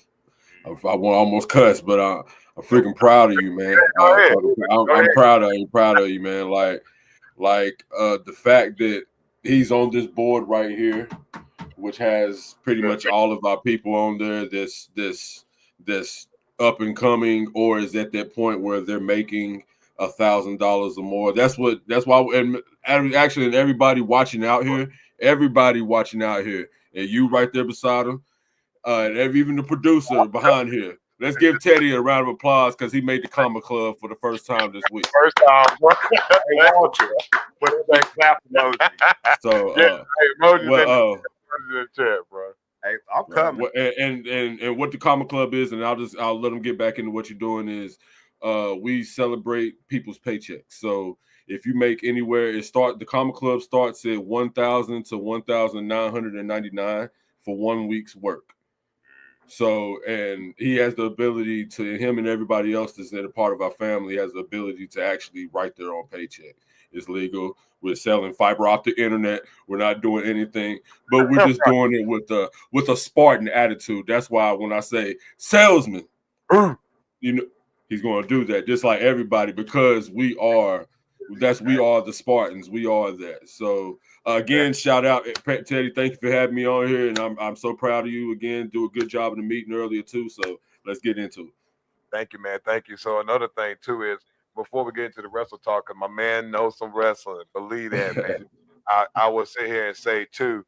Speaker 7: I want almost cuss, but I'm freaking proud of you, man. I'm proud of you, man. Like the fact that he's on this board right here, which has pretty much all of our people on there. This up and coming, or is at that point where they're making $1,000 or more. That's why, and actually, and everybody watching out here, and you right there beside him. And even the producer behind here. Let's give Teddy a round of applause because he made the Comma Club for the first time this week.
Speaker 2: First time, bro.
Speaker 3: Hey, Walter, with that clap emoji.
Speaker 7: So,
Speaker 2: emojis in the chat, bro.
Speaker 3: Hey, I'm coming.
Speaker 7: And what the Comma Club is, and I'll let them get back into what you're doing is, we celebrate people's paychecks. So if you make anywhere, the Comma Club starts at $1,000 to $1,999 for 1 week's work. So, and he has the ability to, him and everybody else that's a part of our family has the ability to actually write their own paycheck. It's legal. We're selling fiber optic internet. We're not doing anything, but we're just doing it with a Spartan attitude. That's why when I say salesman, he's going to do that just like everybody, because we are the Spartans. We are that. So again, shout out Teddy. Thank you for having me on here, and I'm so proud of you. Again, do a good job in the meeting earlier too. So let's get into it.
Speaker 2: Thank you, man. Thank you. So another thing too is, before we get into the wrestle talk, my man knows some wrestling. Believe that, man. I will sit here and say too,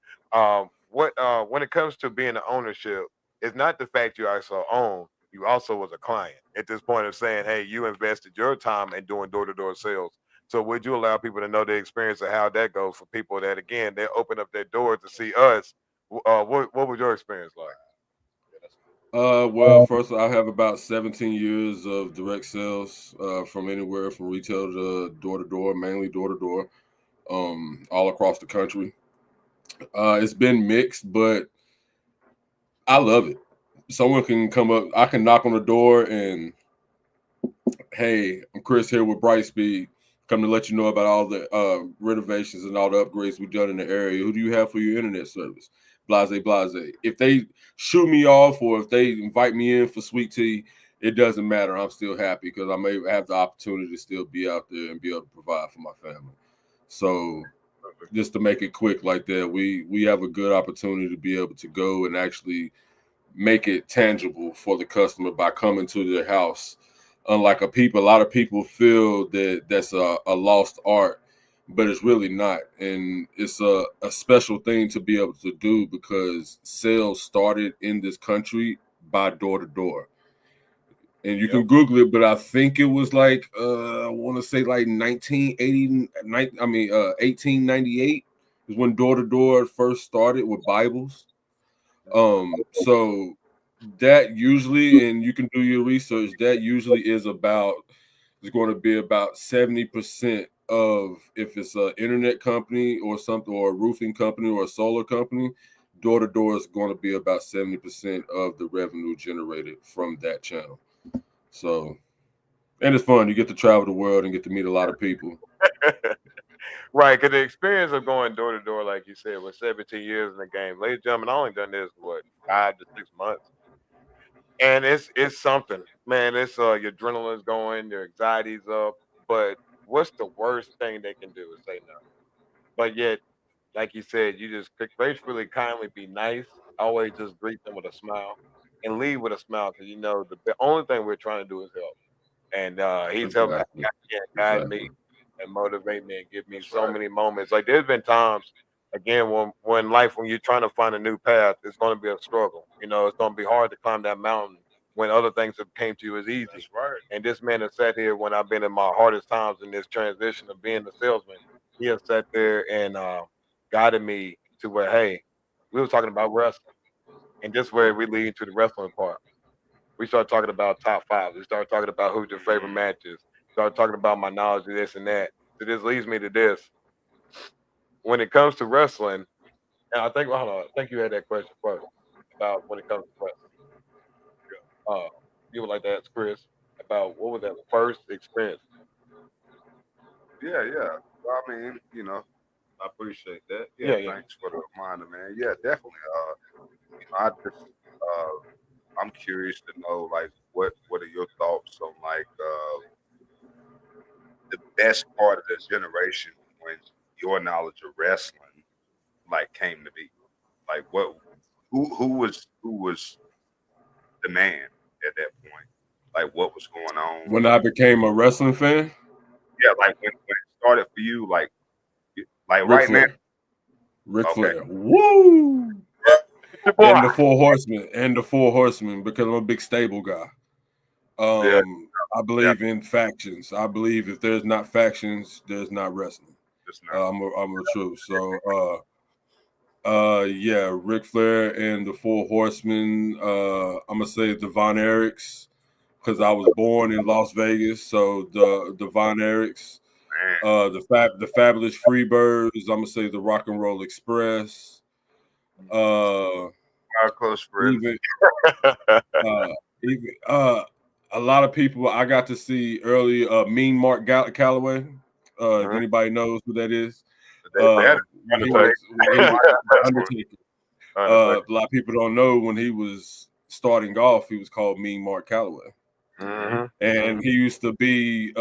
Speaker 2: when it comes to being an ownership, it's not the fact you also own. you also was a client at this point of saying, hey, you invested your time in doing door-to-door sales. So would you allow people to know the experience of how that goes for people that, again, they open up their door to see us? What was your experience like?
Speaker 7: Well, first I have about 17 years of direct sales, from anywhere from retail to door, mainly door, all across the country. It's been mixed, but I love it. Someone can come up, I can knock on the door and, hey, I'm Chris here with Brightspeed. Come to let you know about all the renovations and all the upgrades we've done in the area. Who do you have for your internet service? Blase, blase. If they shoot me off or if they invite me in for sweet tea, it doesn't matter. I'm still happy because I may have the opportunity to still be out there and be able to provide for my family. So just to make it quick like that, we have a good opportunity to be able to go and actually make it tangible for the customer by coming to their house. Unlike a lot of people feel that that's a lost art, but it's really not. And it's a special thing to be able to do because sales started in this country by door to door. And you can Google it, but I think it was like, I want to say like 1898 is when door to door first started with Bibles. So that usually, and you can do your research, that usually is going to be about 70% of, if it's an internet company or something, or a roofing company or a solar company, door to door is going to be about 70% of the revenue generated from that channel. So, and it's fun. You get to travel the world and get to meet a lot of people.
Speaker 2: Right, because the experience of going door to door, like you said, was 17 years in the game. Ladies and gentlemen, I only done this, 5 to 6 months. And it's something, man. It's your adrenaline's going, your anxiety's up. But what's the worst thing they can do is say no. But yet, like you said, you just gracefully, kindly be nice. Always just greet them with a smile and leave with a smile because you know the only thing we're trying to do is help. And he's helped guide me and motivate me and give me so many moments. Like there's been times, again, when life, when you're trying to find a new path, it's going to be a struggle. You know, it's going to be hard to climb that mountain when other things have came to you as easy.
Speaker 3: That's right.
Speaker 2: And this man has sat here when I've been in my hardest times in this transition of being a salesman. He has sat there and guided me to where, hey, we were talking about wrestling, and this is where we lead to the wrestling part. We started talking about top five. We started talking about who's your favorite matches. Started talking about my knowledge of this and that. So this leads me to this. When it comes to wrestling, and I think, hold on, I think you had that question first about when it comes to wrestling. You would like to ask Chris about what was that first experience?
Speaker 3: Yeah. Well, I mean, I appreciate that.
Speaker 2: Yeah.
Speaker 3: Thanks for the reminder, man. Yeah, definitely. I just, I'm curious to know, like, what are your thoughts on, like, the best part of this generation when your knowledge of wrestling, like, came to be? Like, who was the man at that point? Like, what was going on?
Speaker 7: When I became a wrestling fan?
Speaker 3: Yeah, like when it started for you, like
Speaker 7: Ric
Speaker 3: right
Speaker 7: Flair.
Speaker 3: now.
Speaker 7: Ric
Speaker 3: Okay.
Speaker 7: Flair. Woo! And the Four Horsemen, because I'm a big stable guy. I believe in factions. I believe if there's not factions, there's not wrestling. I'm a truth. So Ric Flair and the Four Horsemen. I'm gonna say the Von Erichs, because I was born in Las Vegas. So the Von Erichs, the Fabulous Freebirds. I'm gonna say the Rock and Roll Express.
Speaker 3: Our close friends.
Speaker 7: A lot of people I got to see early. Mean Mark Calloway. If anybody knows who that is. Undertaker. A lot of people don't know when he was starting off, he was called Mean Mark Calloway. And he used to be,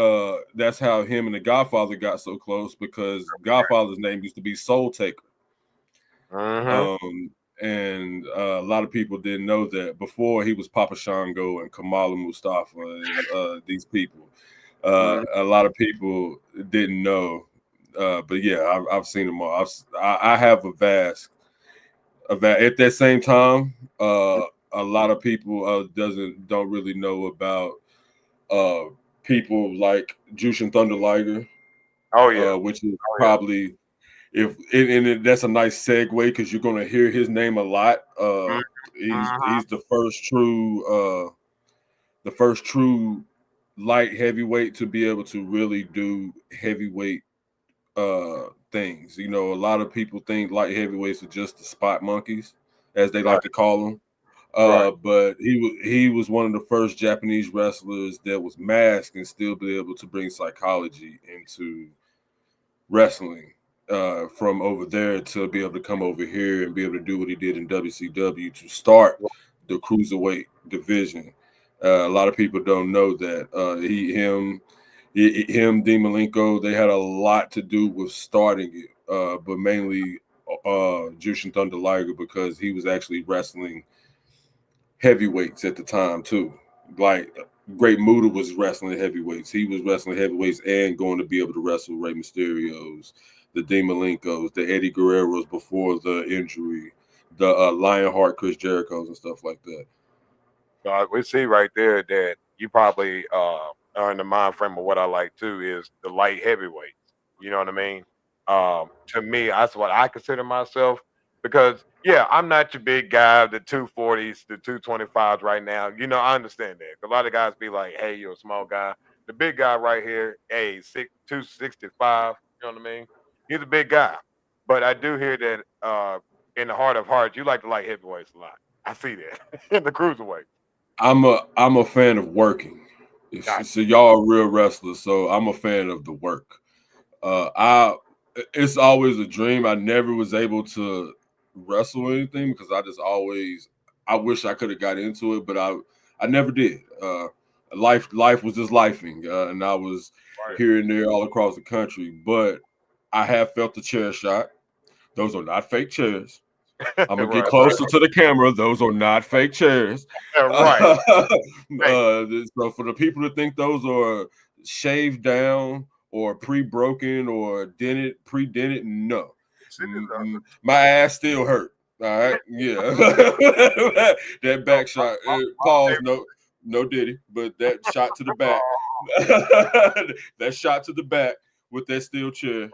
Speaker 7: that's how him and the Godfather got so close, because Godfather's name used to be Soul Taker. And a lot of people didn't know that before he was Papa Shango and Kamala Mustafa and these people. A lot of people didn't know. But yeah, I've seen them all. I have a vast. At that same time, a lot of people don't really know about people like Jushin Thunder Liger.
Speaker 2: Oh yeah,
Speaker 7: which is probably that's a nice segue because you're going to hear his name a lot. He's the first true light heavyweight to be able to really do heavyweight things. You know, a lot of people think light heavyweights are just the spot monkeys, as they like to call them. But he was one of the first Japanese wrestlers that was masked and still be able to bring psychology into wrestling from over there to be able to come over here and be able to do what he did in WCW to start the cruiserweight division. A lot of people don't know that him, Dean Malenko, they had a lot to do with starting it, but mainly Jushin Thunder Liger because he was actually wrestling heavyweights at the time too. Like Great Muta was wrestling heavyweights. He was wrestling heavyweights and going to be able to wrestle Rey Mysterios, the Dean Malenkos, the Eddie Guerreros before the injury, the Lionheart Chris Jerichos and stuff like that.
Speaker 2: We see right there that you probably are in the mind frame of what I like too is the light heavyweights. You know what I mean? To me, that's what I consider myself because I'm not your big guy, the 240s, the 225s right now. You know, I understand that. A lot of guys be like, hey, you're a small guy. The big guy right here, 265, you know what I mean? He's a big guy. But I do hear that in the heart of hearts, you like the light heavyweights a lot. I see that in the cruiserweight.
Speaker 7: I'm a fan of working. So y'all are real wrestlers, so I'm a fan of the work. It's always a dream. I never was able to wrestle or anything because I wish I could have got into it, but I never did. Life was just lifing, and I was here and there all across the country. But I have felt the chair shot. Those are not fake chairs. I'm gonna get closer to the camera. Those are not fake chairs.
Speaker 2: Right.
Speaker 7: So for the people that think those are shaved down or pre-broken or pre-dented, no. My ass still hurt. All right. Yeah. That back shot. Pause. No diddy, but that shot to the back. That shot to the back with that steel chair.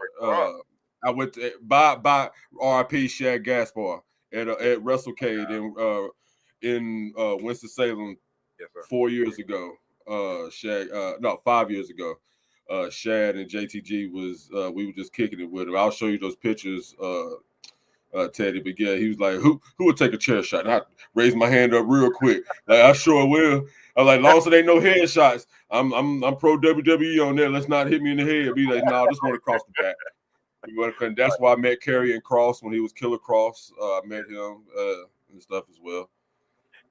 Speaker 7: I went to by RIP Shad Gaspar at WrestleCade in Winston-Salem 4 years ago. 5 years ago. Shad and JTG we were just kicking it with him. I'll show you those pictures, Teddy. But yeah, he was like, "Who would take a chair shot?" And I raised my hand up real quick, like I sure will. I'm like, long as there ain't no headshots, I'm pro WWE on there. Let's not hit me in the head. Be like, no, just want to cross the back. And that's why I met Karrion Kross when he was Killer Kross. I met him and stuff as well.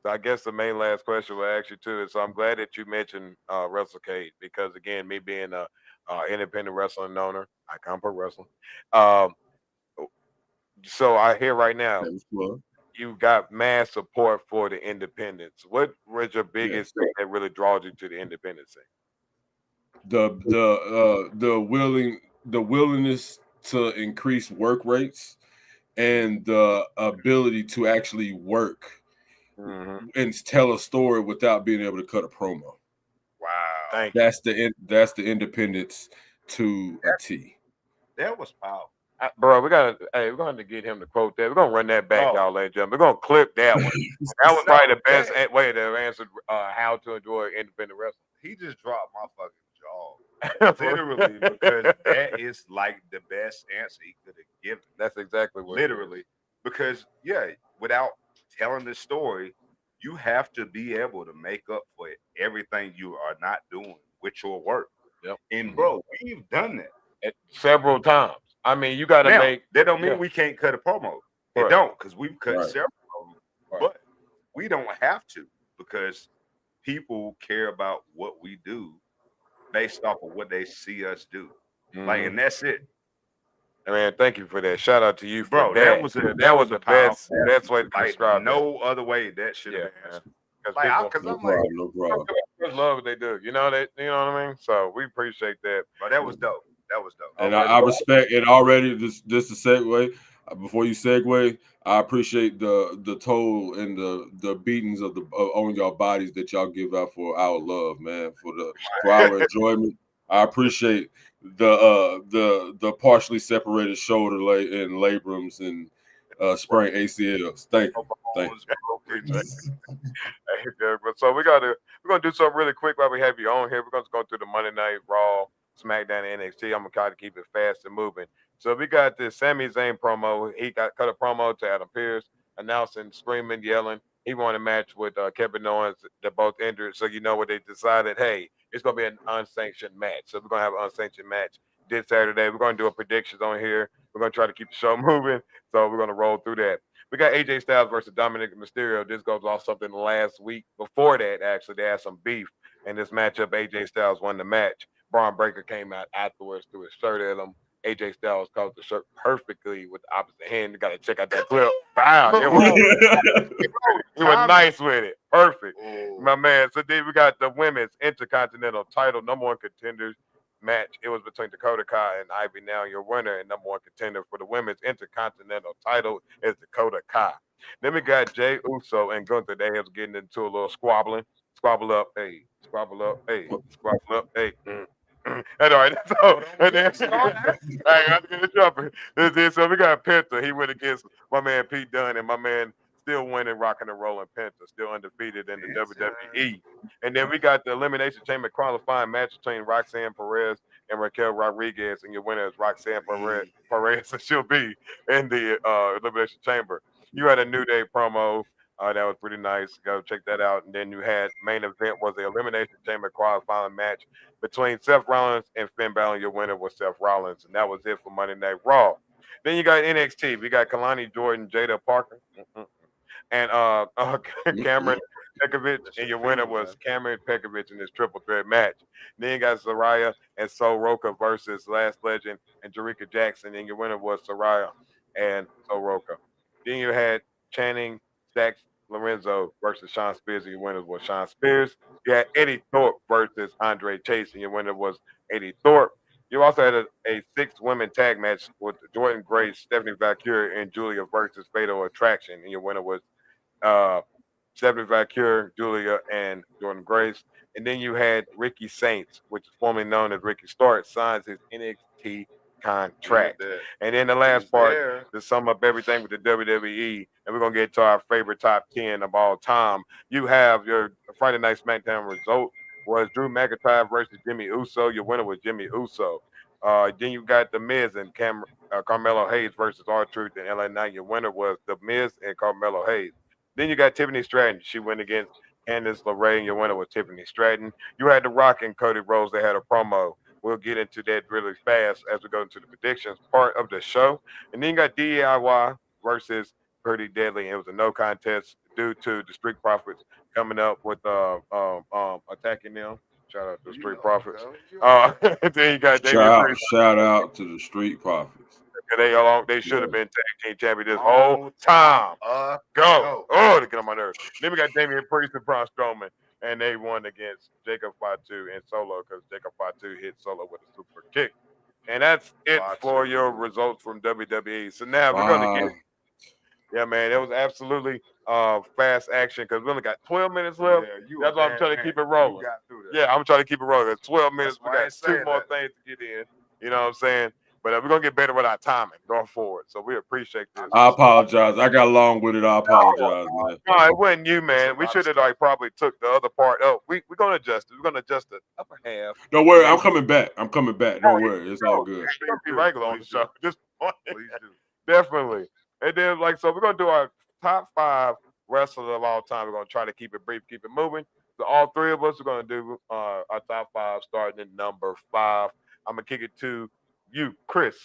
Speaker 2: So I guess the main last question we'll ask you too is, so I'm glad that you mentioned WrestleCade because again, me being a independent wrestling owner, I come pro wrestling. So I hear right now you got mass support for the independents. What was your biggest thing that really draws you to the independent scene?
Speaker 7: The willingness to increase work rates and the ability to actually work and tell a story without being able to cut a promo.
Speaker 2: Wow,
Speaker 7: that's the independence to a T.
Speaker 3: That was powerful.
Speaker 2: Bro, we're going to get him to quote that. We're going to run that back, y'all, ladies and gentlemen. We're going to clip that one. That was probably the best way to answer how to enjoy independent wrestling.
Speaker 3: He just dropped my fucking jaw. Literally, because that is like the best answer he could have given.
Speaker 2: That's exactly what
Speaker 3: literally. Because without telling the story, you have to be able to make up for everything you are not doing with your work.
Speaker 2: Yep.
Speaker 3: And bro, we've done that
Speaker 2: several times. I mean, you got to make.
Speaker 3: That don't mean we can't cut a promo. It don't, because we've cut several promos. But we don't have to because people care about what we do based off of what they see us do. Like, and that's it.
Speaker 2: I mean, thank you for that. Shout out to you,
Speaker 3: bro.
Speaker 2: That was the best way to describe.
Speaker 3: No other way that should have been.
Speaker 2: Because I'm like, love what they do. You know that. You know what I mean? So we appreciate that.
Speaker 3: But that was dope. That was dope.
Speaker 7: And I respect it already. This is a segue. Before you segue, I appreciate the toll and the beatings of on y'all bodies that y'all give out for our love, man, for our enjoyment. I appreciate the partially separated shoulder and labrums and sprained ACLs. Thank you. Thank you.
Speaker 2: So we're gonna do something really quick while we have you on here. We're gonna go through the Monday Night Raw, SmackDown, and NXT. I'm gonna try to keep it fast and moving. So we got this Sami Zayn promo. He cut a promo to Adam Pearce, announcing, screaming, yelling. He won a match with Kevin Owens. They're both injured, so you know what they decided. Hey, it's gonna be an unsanctioned match. So we're gonna have an unsanctioned match this Saturday. We're gonna do a predictions on here. We're gonna try to keep the show moving. So we're gonna roll through that. We got AJ Styles versus Dominic Mysterio. This goes off something last week. Before that, actually, they had some beef in this matchup. AJ Styles won the match. Braun Breaker came out afterwards, threw his shirt at him. AJ Styles caught the shirt perfectly with the opposite hand. You got to check out that clip. Wow, he was nice with it. Perfect, my man. So then we got the women's Intercontinental title, #1 contenders match. It was between Dakota Kai and Ivy. Now your winner and #1 contender for the women's Intercontinental title is Dakota Kai. Then we got Jay Uso and Gunther. They was getting into a little squabbling. Squabble up, hey. Squabble up, hey. Squabble up, hey. And all right, so and then I got to get it jumping. So we got Penta. He went against my man Pete Dunne, and my man still winning, rocking and rolling Penta, still undefeated in the WWE. And then we got the Elimination Chamber qualifying match between Roxanne Perez and Raquel Rodriguez, and your winner is Roxanne Perez, and she'll be in the Elimination Chamber. You had a New Day promo. That was pretty nice. Go check that out. And then you had main event was the Elimination Chamber qualifying match between Seth Rollins and Finn Balor. Your winner was Seth Rollins, and that was it for Monday Night Raw. Then you got NXT. We got Kalani Jordan, Jada Parker, and Cameron Pekovic, and your winner was Cameron Pekovic in this triple threat match. Then you got Saraya and Sol Roca versus Last Legend and Jericka Jackson, and your winner was Saraya and Sol Roca. Then you had Channing Stacks Lorenzo versus Sean Spears, and your winner was Sean Spears. You had Eddie Thorpe versus Andre Chase, and your winner was Eddie Thorpe. You also had a 6-women tag match with Jordan Grace, Stephanie Valkyrie, and Julia versus Fatal Attraction, and your winner was Stephanie Valkyrie, Julia, and Jordan Grace. And then you had Ricky Saints, which is formerly known as Ricky Stark, signs his NXT contract. And then the last part to sum up everything with the WWE, and we're gonna get to our favorite top 10 of all time. You have your Friday Night SmackDown result was Drew McIntyre versus Jimmy Uso. Your winner was Jimmy Uso. Then you got The Miz and Carmelo Hayes versus R-Truth and LA Knight. Your winner was The Miz and Carmelo Hayes. Then you got Tiffany Stratton. She went against Candice LeRae, and your winner was Tiffany Stratton. You had The Rock and Cody Rhodes. They had a promo. We'll get into that really fast as we go into the predictions part of the show. And then you got DIY versus Pretty Deadly. It was a no contest due to the Street Profits coming up with attacking them. Shout out to the Street Profits. Then you got
Speaker 7: shout out to the Street Profits.
Speaker 2: They should have been tag team champion this whole time. Go. Oh, to get on my nerves. Then we got Damian Priest and Braun Strowman, and they won against Jacob Fatu and Solo because Jacob Fatu hit Solo with a super kick. And that's it for your results from WWE. So now we're going to get. Yeah, man, it was absolutely fast action because we only got 12 minutes left. That's why I'm trying to keep it rolling. Yeah, I'm trying to keep it rolling. 12 minutes. We got 2 more things to get in. You know what I'm saying? But we're going to get better with our timing going forward. So we appreciate this.
Speaker 7: I apologize. I got long with it. I apologize, man.
Speaker 2: No, it wasn't you, man. We should have probably took the other part up. We're going to adjust it. We're going to adjust the upper half.
Speaker 7: Don't worry. I'm coming back. Don't worry. It's all good.
Speaker 2: You're going to be regular on the show at this point. Please do. Definitely. And then, so we're going to do our top 5 wrestlers of all time. We're going to try to keep it brief, keep it moving. So all 3 of us are going to do our top 5 starting at number 5. I'm going to kick it to you, Chris.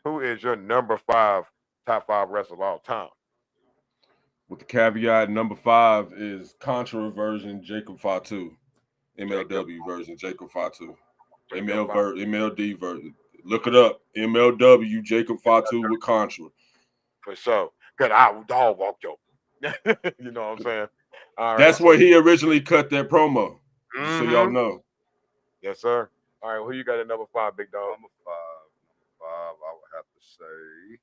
Speaker 2: Who is your number 5 top 5 wrestler of all time?
Speaker 7: With the caveat, number 5 is Contra version Jacob Fatu. MLW version Jacob Fatu. MLD version. Look it up. MLW Jacob Fatu with Contra.
Speaker 2: For sure. Because I dog walked yo. You know what I'm saying? All right.
Speaker 7: That's where he originally cut that promo. So y'all know.
Speaker 2: Yes, sir. All right, who you got at number 5, big dog?
Speaker 3: Number 5, I would have to say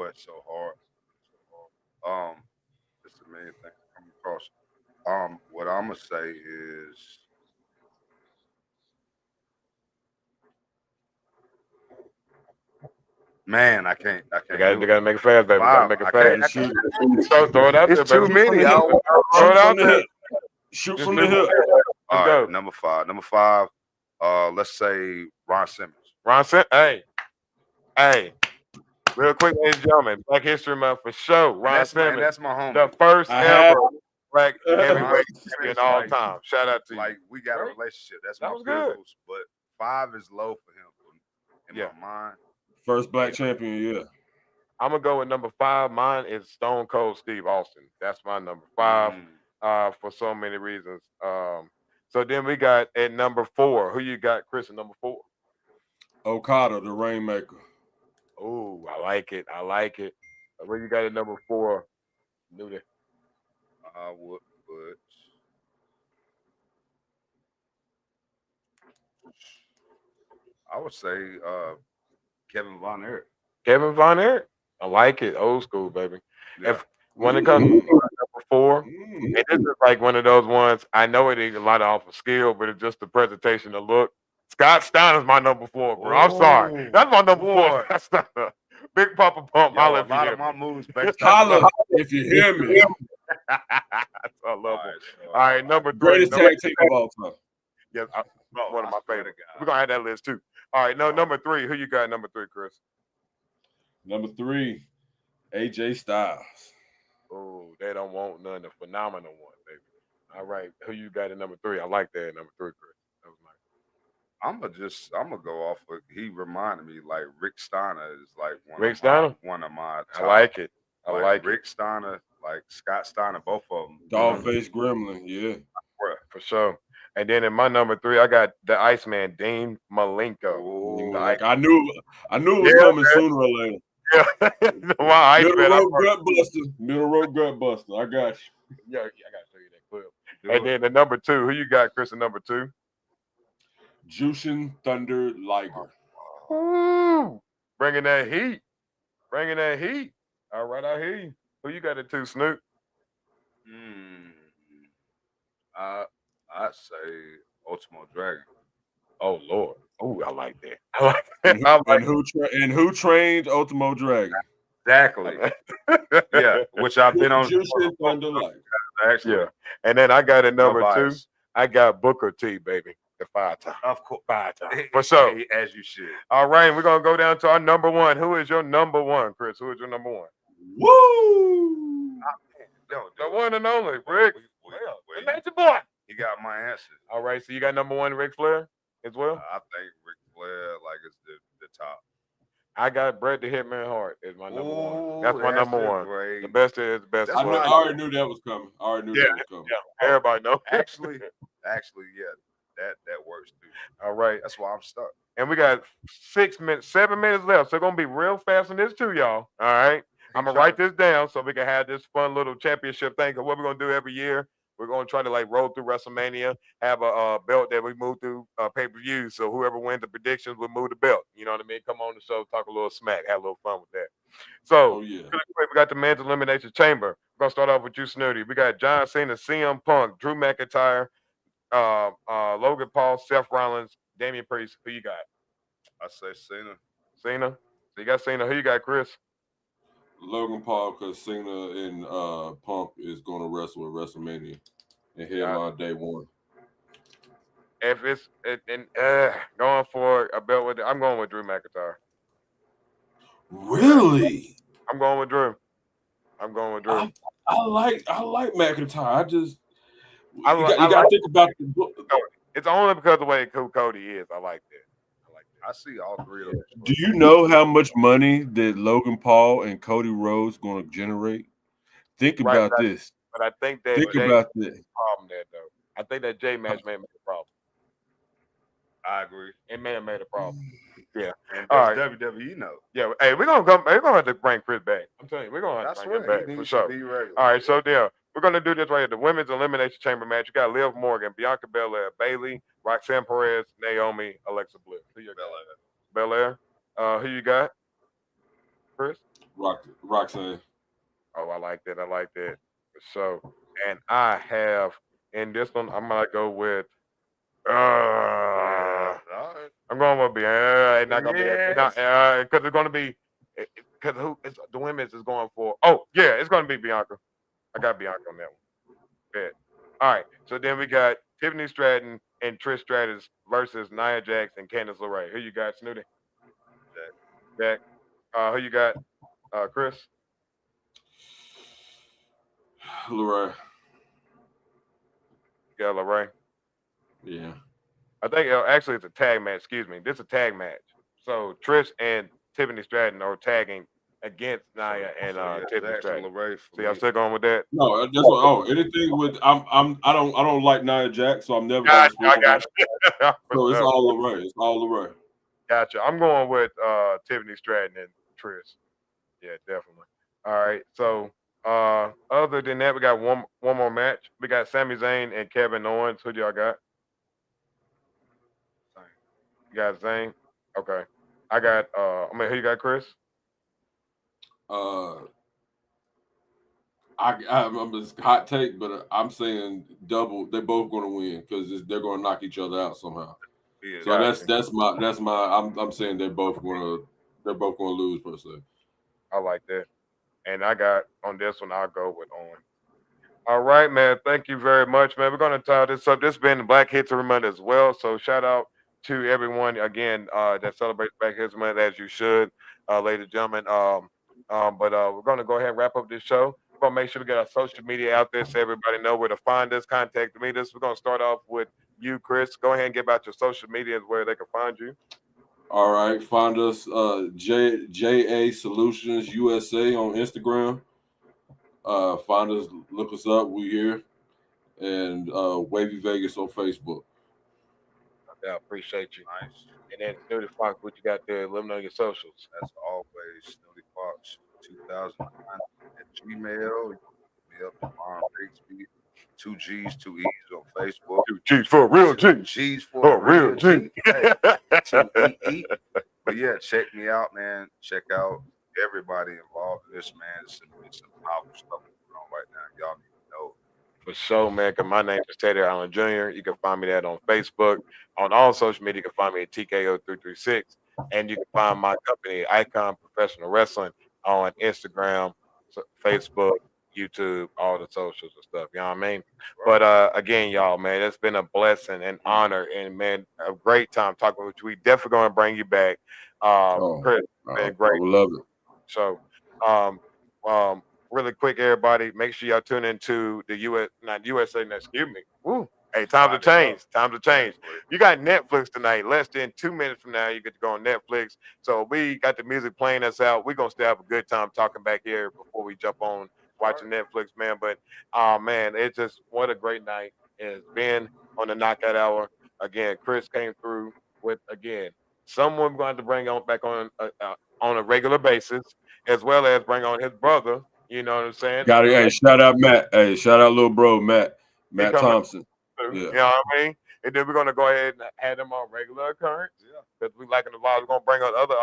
Speaker 3: Boy, it's so hard. It's a million things coming across. What I'm gonna say is, man, I can't.
Speaker 2: You
Speaker 3: Do
Speaker 2: gotta
Speaker 3: it.
Speaker 2: make it fast, baby. You gotta make it
Speaker 3: I can't-
Speaker 2: fast.
Speaker 3: I can't-
Speaker 2: So throw it out there,
Speaker 3: It's
Speaker 2: baby.
Speaker 3: too many. I don't-
Speaker 2: Throw it out
Speaker 7: from the
Speaker 2: there.
Speaker 7: hip. Shoot
Speaker 2: Just
Speaker 7: from the
Speaker 2: leave it
Speaker 7: hip.
Speaker 2: there.
Speaker 3: All
Speaker 2: Let's
Speaker 3: right,
Speaker 2: go.
Speaker 3: number five. Number 5. Let's say Ron Simmons.
Speaker 2: Ron Simmons. Hey. Real quick, ladies and gentlemen, Black History Month for sure. Ron Simmons,
Speaker 3: That's my homie.
Speaker 2: the first
Speaker 7: I
Speaker 2: ever
Speaker 7: have-
Speaker 2: black heavyweight
Speaker 3: Ron
Speaker 2: champion
Speaker 3: Simmons,
Speaker 2: all
Speaker 3: like-
Speaker 2: time. Shout out to you.
Speaker 3: Like we got a
Speaker 2: Right?
Speaker 3: relationship. That's
Speaker 2: That
Speaker 3: my
Speaker 2: was good.
Speaker 3: Bizzles, but 5 is low for him. In
Speaker 2: Yeah.
Speaker 3: my mind.
Speaker 7: First black champion, yeah.
Speaker 2: I'm gonna go with number 5. Mine is Stone Cold Steve Austin. That's my number 5. For so many reasons. So then we got at number 4. Who you got, Chris, at number 4?
Speaker 7: Okada, the Rainmaker.
Speaker 2: Oh, I like it. Where you got at number 4? Snooty.
Speaker 3: I would put. I would say Kevin Von Erich.
Speaker 2: Kevin Von Erich. I like it. Old school, baby.
Speaker 3: Yeah.
Speaker 2: When it comes to number 4, and this is like one of those ones, I know it ain't a lot off of skill, but it's just the presentation, the look. Scott Steiner's my number 4, bro. I'm sorry. That's my number 4. Scott Steiner. Big Papa Pump.
Speaker 3: Yo,
Speaker 2: Holla
Speaker 3: a
Speaker 2: if you
Speaker 3: lot
Speaker 2: hear
Speaker 3: of
Speaker 2: me.
Speaker 3: my moves based
Speaker 7: Holla if you hear me.
Speaker 2: I love him. All right, number 3.
Speaker 7: Greatest tag team of all time.
Speaker 2: Yes, one of my
Speaker 3: swear to
Speaker 2: favorites.
Speaker 3: God.
Speaker 2: We're gonna add that list too. All right, number 3. Who you got at number 3, Chris?
Speaker 7: Number 3, AJ Styles.
Speaker 2: Oh, they don't want none. The phenomenal one, baby. All right, who you got at number 3? I like that at number 3, Chris. That was nice.
Speaker 3: I'm gonna go off of. He reminded me like Rick Steiner is like
Speaker 2: Rick Steiner?
Speaker 3: one of my.
Speaker 2: I
Speaker 3: top.
Speaker 2: like it. I like
Speaker 3: Rick Steiner, like Scott Steiner, both of them.
Speaker 7: Dogface Gremlin, yeah.
Speaker 2: For sure. And then in my number 3, I got the Iceman, Dean Malenko.
Speaker 3: Ooh,
Speaker 7: Like I knew it was
Speaker 2: Yeah,
Speaker 7: coming
Speaker 2: man.
Speaker 7: sooner or later.
Speaker 2: Yeah, my
Speaker 7: Middle
Speaker 2: Iceman.
Speaker 7: road gut buster. Middle road gut buster. I got you.
Speaker 2: Yeah, I gotta show you that clip. And then the number 2, who you got, Chris? At number 2?
Speaker 7: Jushin Thunder Liger.
Speaker 2: Ooh, bringing that heat. All right, I hear you. Who you got at 2, Snoop?
Speaker 3: I'd say Ultimo Dragon.
Speaker 2: Oh Lord. Oh, I like that. I like
Speaker 7: And
Speaker 2: that.
Speaker 7: who trained Ultimo Dragon?
Speaker 3: Exactly. Yeah, which I've been on.
Speaker 7: Jushin Thunder Liger.
Speaker 3: Actually,
Speaker 2: Yeah. And then I got at number 2.
Speaker 3: bias.
Speaker 2: I got Booker T, baby. The 5-time.
Speaker 3: Of course,
Speaker 2: 5-time. For sure.
Speaker 3: as you should.
Speaker 2: All right, we're gonna go down to our number 1. Who is your number 1, Chris? Who is your number 1?
Speaker 7: Woo!
Speaker 2: The one and only, Rick.
Speaker 3: Wait,
Speaker 2: The major boy.
Speaker 3: you got my answer.
Speaker 2: All right, so you got number 1, Ric Flair, as well.
Speaker 3: I think Ric Flair like is the top.
Speaker 2: I got Bret the Hitman Hart as my number 1. That's my
Speaker 3: Ooh,
Speaker 2: number
Speaker 3: a
Speaker 2: 1.
Speaker 3: great-
Speaker 2: The best is the best.
Speaker 3: That's
Speaker 7: I,
Speaker 2: is
Speaker 7: knew,
Speaker 2: what
Speaker 7: I already knew that was coming.
Speaker 2: Yeah, everybody know.
Speaker 3: Actually, yeah, that works too.
Speaker 2: All right,
Speaker 3: That's why I'm stuck.
Speaker 2: and we got 7 minutes left, so it's gonna be real fast on this too, y'all. All right, I'm gonna write this down so we can have this fun little championship thing. Cause what we're gonna do every year, we're gonna try to like roll through WrestleMania, have a belt that we move through pay-per-view. So whoever wins the predictions will move the belt. You know what I mean? Come on the show, talk a little smack, have a little fun with that. So
Speaker 7: Oh yeah.
Speaker 2: really quick, we got the men's elimination chamber. We're gonna start off with you, Snooty. We got John Cena, CM Punk, Drew McIntyre, Logan Paul, Seth Rollins, Damian Priest. Who you got?
Speaker 3: I say Cena.
Speaker 2: Cena. So you got Cena. Who you got, Chris?
Speaker 7: Logan Paul, because Cena and Punk is going to wrestle at WrestleMania and headline day 1.
Speaker 2: If it's going for a belt with, I'm going with Drew McIntyre.
Speaker 7: Really?
Speaker 2: I'm going with Drew.
Speaker 7: I like McIntyre. I just you
Speaker 2: I
Speaker 7: got to
Speaker 2: like-
Speaker 7: think about the book.
Speaker 2: It's only because of the way who Cody is. I like that.
Speaker 3: I see all 3 of them.
Speaker 7: Do you know how much money that Logan Paul and Cody Rhodes going to generate? Think
Speaker 2: Right,
Speaker 7: about
Speaker 2: but
Speaker 7: this.
Speaker 2: But I think that
Speaker 7: Think
Speaker 2: Jay
Speaker 7: about this.
Speaker 2: problem there though. I think that Jay match may have made a problem.
Speaker 3: I agree.
Speaker 2: It may have made a problem. Yeah.
Speaker 3: And
Speaker 2: All
Speaker 3: that's
Speaker 2: right.
Speaker 3: WWE know.
Speaker 2: Yeah. Hey, we're gonna have to bring Chris back. I'm telling you, we're gonna have
Speaker 3: That's
Speaker 2: to bring
Speaker 3: right.
Speaker 2: him back
Speaker 3: He
Speaker 2: for
Speaker 3: needs
Speaker 2: sure.
Speaker 3: to be regular.
Speaker 2: All right, so there. We're gonna do this right here. The women's elimination chamber match. You got Liv Morgan, Bianca Belair, Bayley, Roxanne Perez, Naomi, Alexa Bliss. Who you got? Belair. Who you got? Chris?
Speaker 7: Roxanne.
Speaker 2: Oh, I like that. I like that. So, and I have in this one, I'm gonna go with. I'm going with Bianca. It's not gonna be because it's gonna be because who it's, the women's is going for. Oh yeah, it's gonna be Bianca. I got Bianca on that one. Bet. All right. So then we got Tiffany Stratton and Trish Stratus versus Nia Jax and Candice LeRae. Who you got, Snooty? Jack. Who you got? Chris.
Speaker 7: LeRae.
Speaker 2: You got LeRae.
Speaker 7: Yeah.
Speaker 2: I think actually it's a tag match. Excuse me. This is a tag match. So Trish and Tiffany Stratton are tagging against Nia and Tiffany Stratton. So y'all still going with that?
Speaker 7: No, that's what. Oh, anything with I don't like Nia Jax, so I'm never going to
Speaker 2: I got you.
Speaker 7: So it's all LeRae. It's all LeRae.
Speaker 2: Gotcha. I'm going with Tiffany Stratton and Trish. Yeah, definitely. All right. So other than that, we got one more match. We got Sami Zayn and Kevin Owens. Who do y'all got? You got Zayn? Okay. I got who you got, Chris?
Speaker 7: I'm just hot take, but I'm saying double. They're both going to win because they're going to knock each other out somehow. Yeah, so that's my. I'm saying they're both going to lose per se.
Speaker 2: I like that, and I got on this one. I'll go with Owen. All right, man. Thank you very much, man. We're going to tie this up. This has been Black History Month as well. So shout out to everyone again that celebrates Black History Month as you should, ladies and gentlemen. But we're going to go ahead and wrap up this show. We're going to make sure we get our social media out there so everybody know where to find us, contact me. We're going to start off with you, Chris. Go ahead and give out your social media where they can find you.
Speaker 7: All right. Find us JA Solutions USA on Instagram. Find us, look us up. We here. And Wavy Vegas on Facebook.
Speaker 2: Yeah, appreciate you. Nice. And then Snooty Foxx, what you got there? Let them know your socials.
Speaker 3: That's always Snooty Foxx 2009 at Gmail. Me up tomorrow, Bixby. 2 G's, 2 E's on Facebook.
Speaker 2: 2 G's for a real G.
Speaker 3: 2 G's for a real G. Hey, 2 E. But yeah, check me out, man. Check out everybody involved in this, man. It's some powerful stuff going on right now. Y'all need to know.
Speaker 2: For sure, man. Cause my name is Teddy Allen Jr. You can find me that on Facebook. On all social media, you can find me at TKO336. And you can find my company, Icon Professional Wrestling, on Instagram, Facebook, YouTube, all the socials and stuff. You know what I mean? Right. But again, y'all, man, it's been a blessing and honor, and man, a great time talking with you. We definitely gonna bring you back. Chris, been great.
Speaker 7: I love it.
Speaker 2: So really quick, everybody, make sure y'all tune into the USA, excuse me. Woo. Hey, time to change. Time to change. You got Netflix tonight. Less than 2 minutes from now, you get to go on Netflix. So we got the music playing us out. We're going to still have a good time talking back here before we jump on watching Netflix, man. But, man, it's just what a great night it's been on the Knockout Hour. Again, Chris came through with, again, someone we're going to have to bring on back on a regular basis, as well as bring on his brother. You know what I'm saying?
Speaker 7: Got it. Hey, shout out Matt. Hey, shout out little bro, Matt Thompson.
Speaker 2: Yeah. You know what I mean? And then we're gonna go ahead and have them on regular occurrence. Yeah. Because we liking the vibe. We're gonna bring on other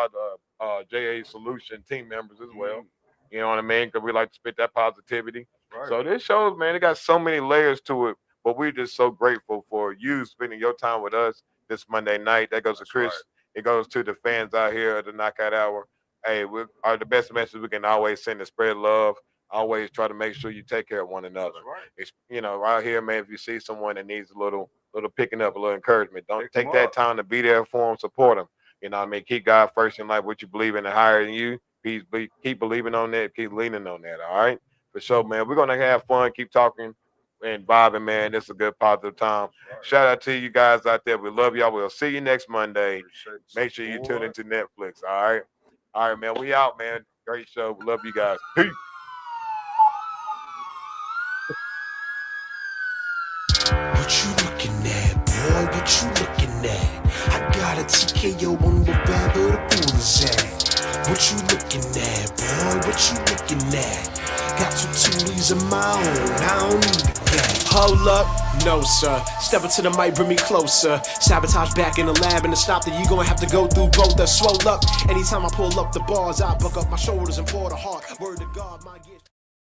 Speaker 2: JA Solution team members as well. You know what I mean? Because we like to spit that positivity. Right. So this shows, man, it got so many layers to it. But we're just so grateful for you spending your time with us this Monday night. That goes to Chris. Right. It goes to the fans out here at the Knockout Hour. Hey, we are the best message we can always send to spread love. Always try to make sure you take care of one another. Right. It's, you know, out here, man, if you see someone that needs a little picking up, a little encouragement, don't take that time to be there for them, support them. You know what I mean? Keep God first in life, what you believe in and higher than you. Keep believing on that, keep leaning on that, all right? For sure, man. We're going to have fun, keep talking and vibing, man. This is a good, positive time. Right. Shout out to you guys out there. We love y'all. We'll see you next Monday. Make sure you tune into Netflix, all right? All right, man. We out, man. Great show. We love you guys. Peace.
Speaker 1: What you looking at, boy? What you looking at? I got a TKO on wherever the pool is at. What you looking at, boy? What you looking at? Got some toolies of my own. I don't need that. Hold up, no sir. Step into the mic, bring me closer. Sabotage back in the lab, and to stop that, you gonna have to go through both. Swole up. Anytime I pull up the bars, I buck up my shoulders and pour the heart. Word to God, my gift.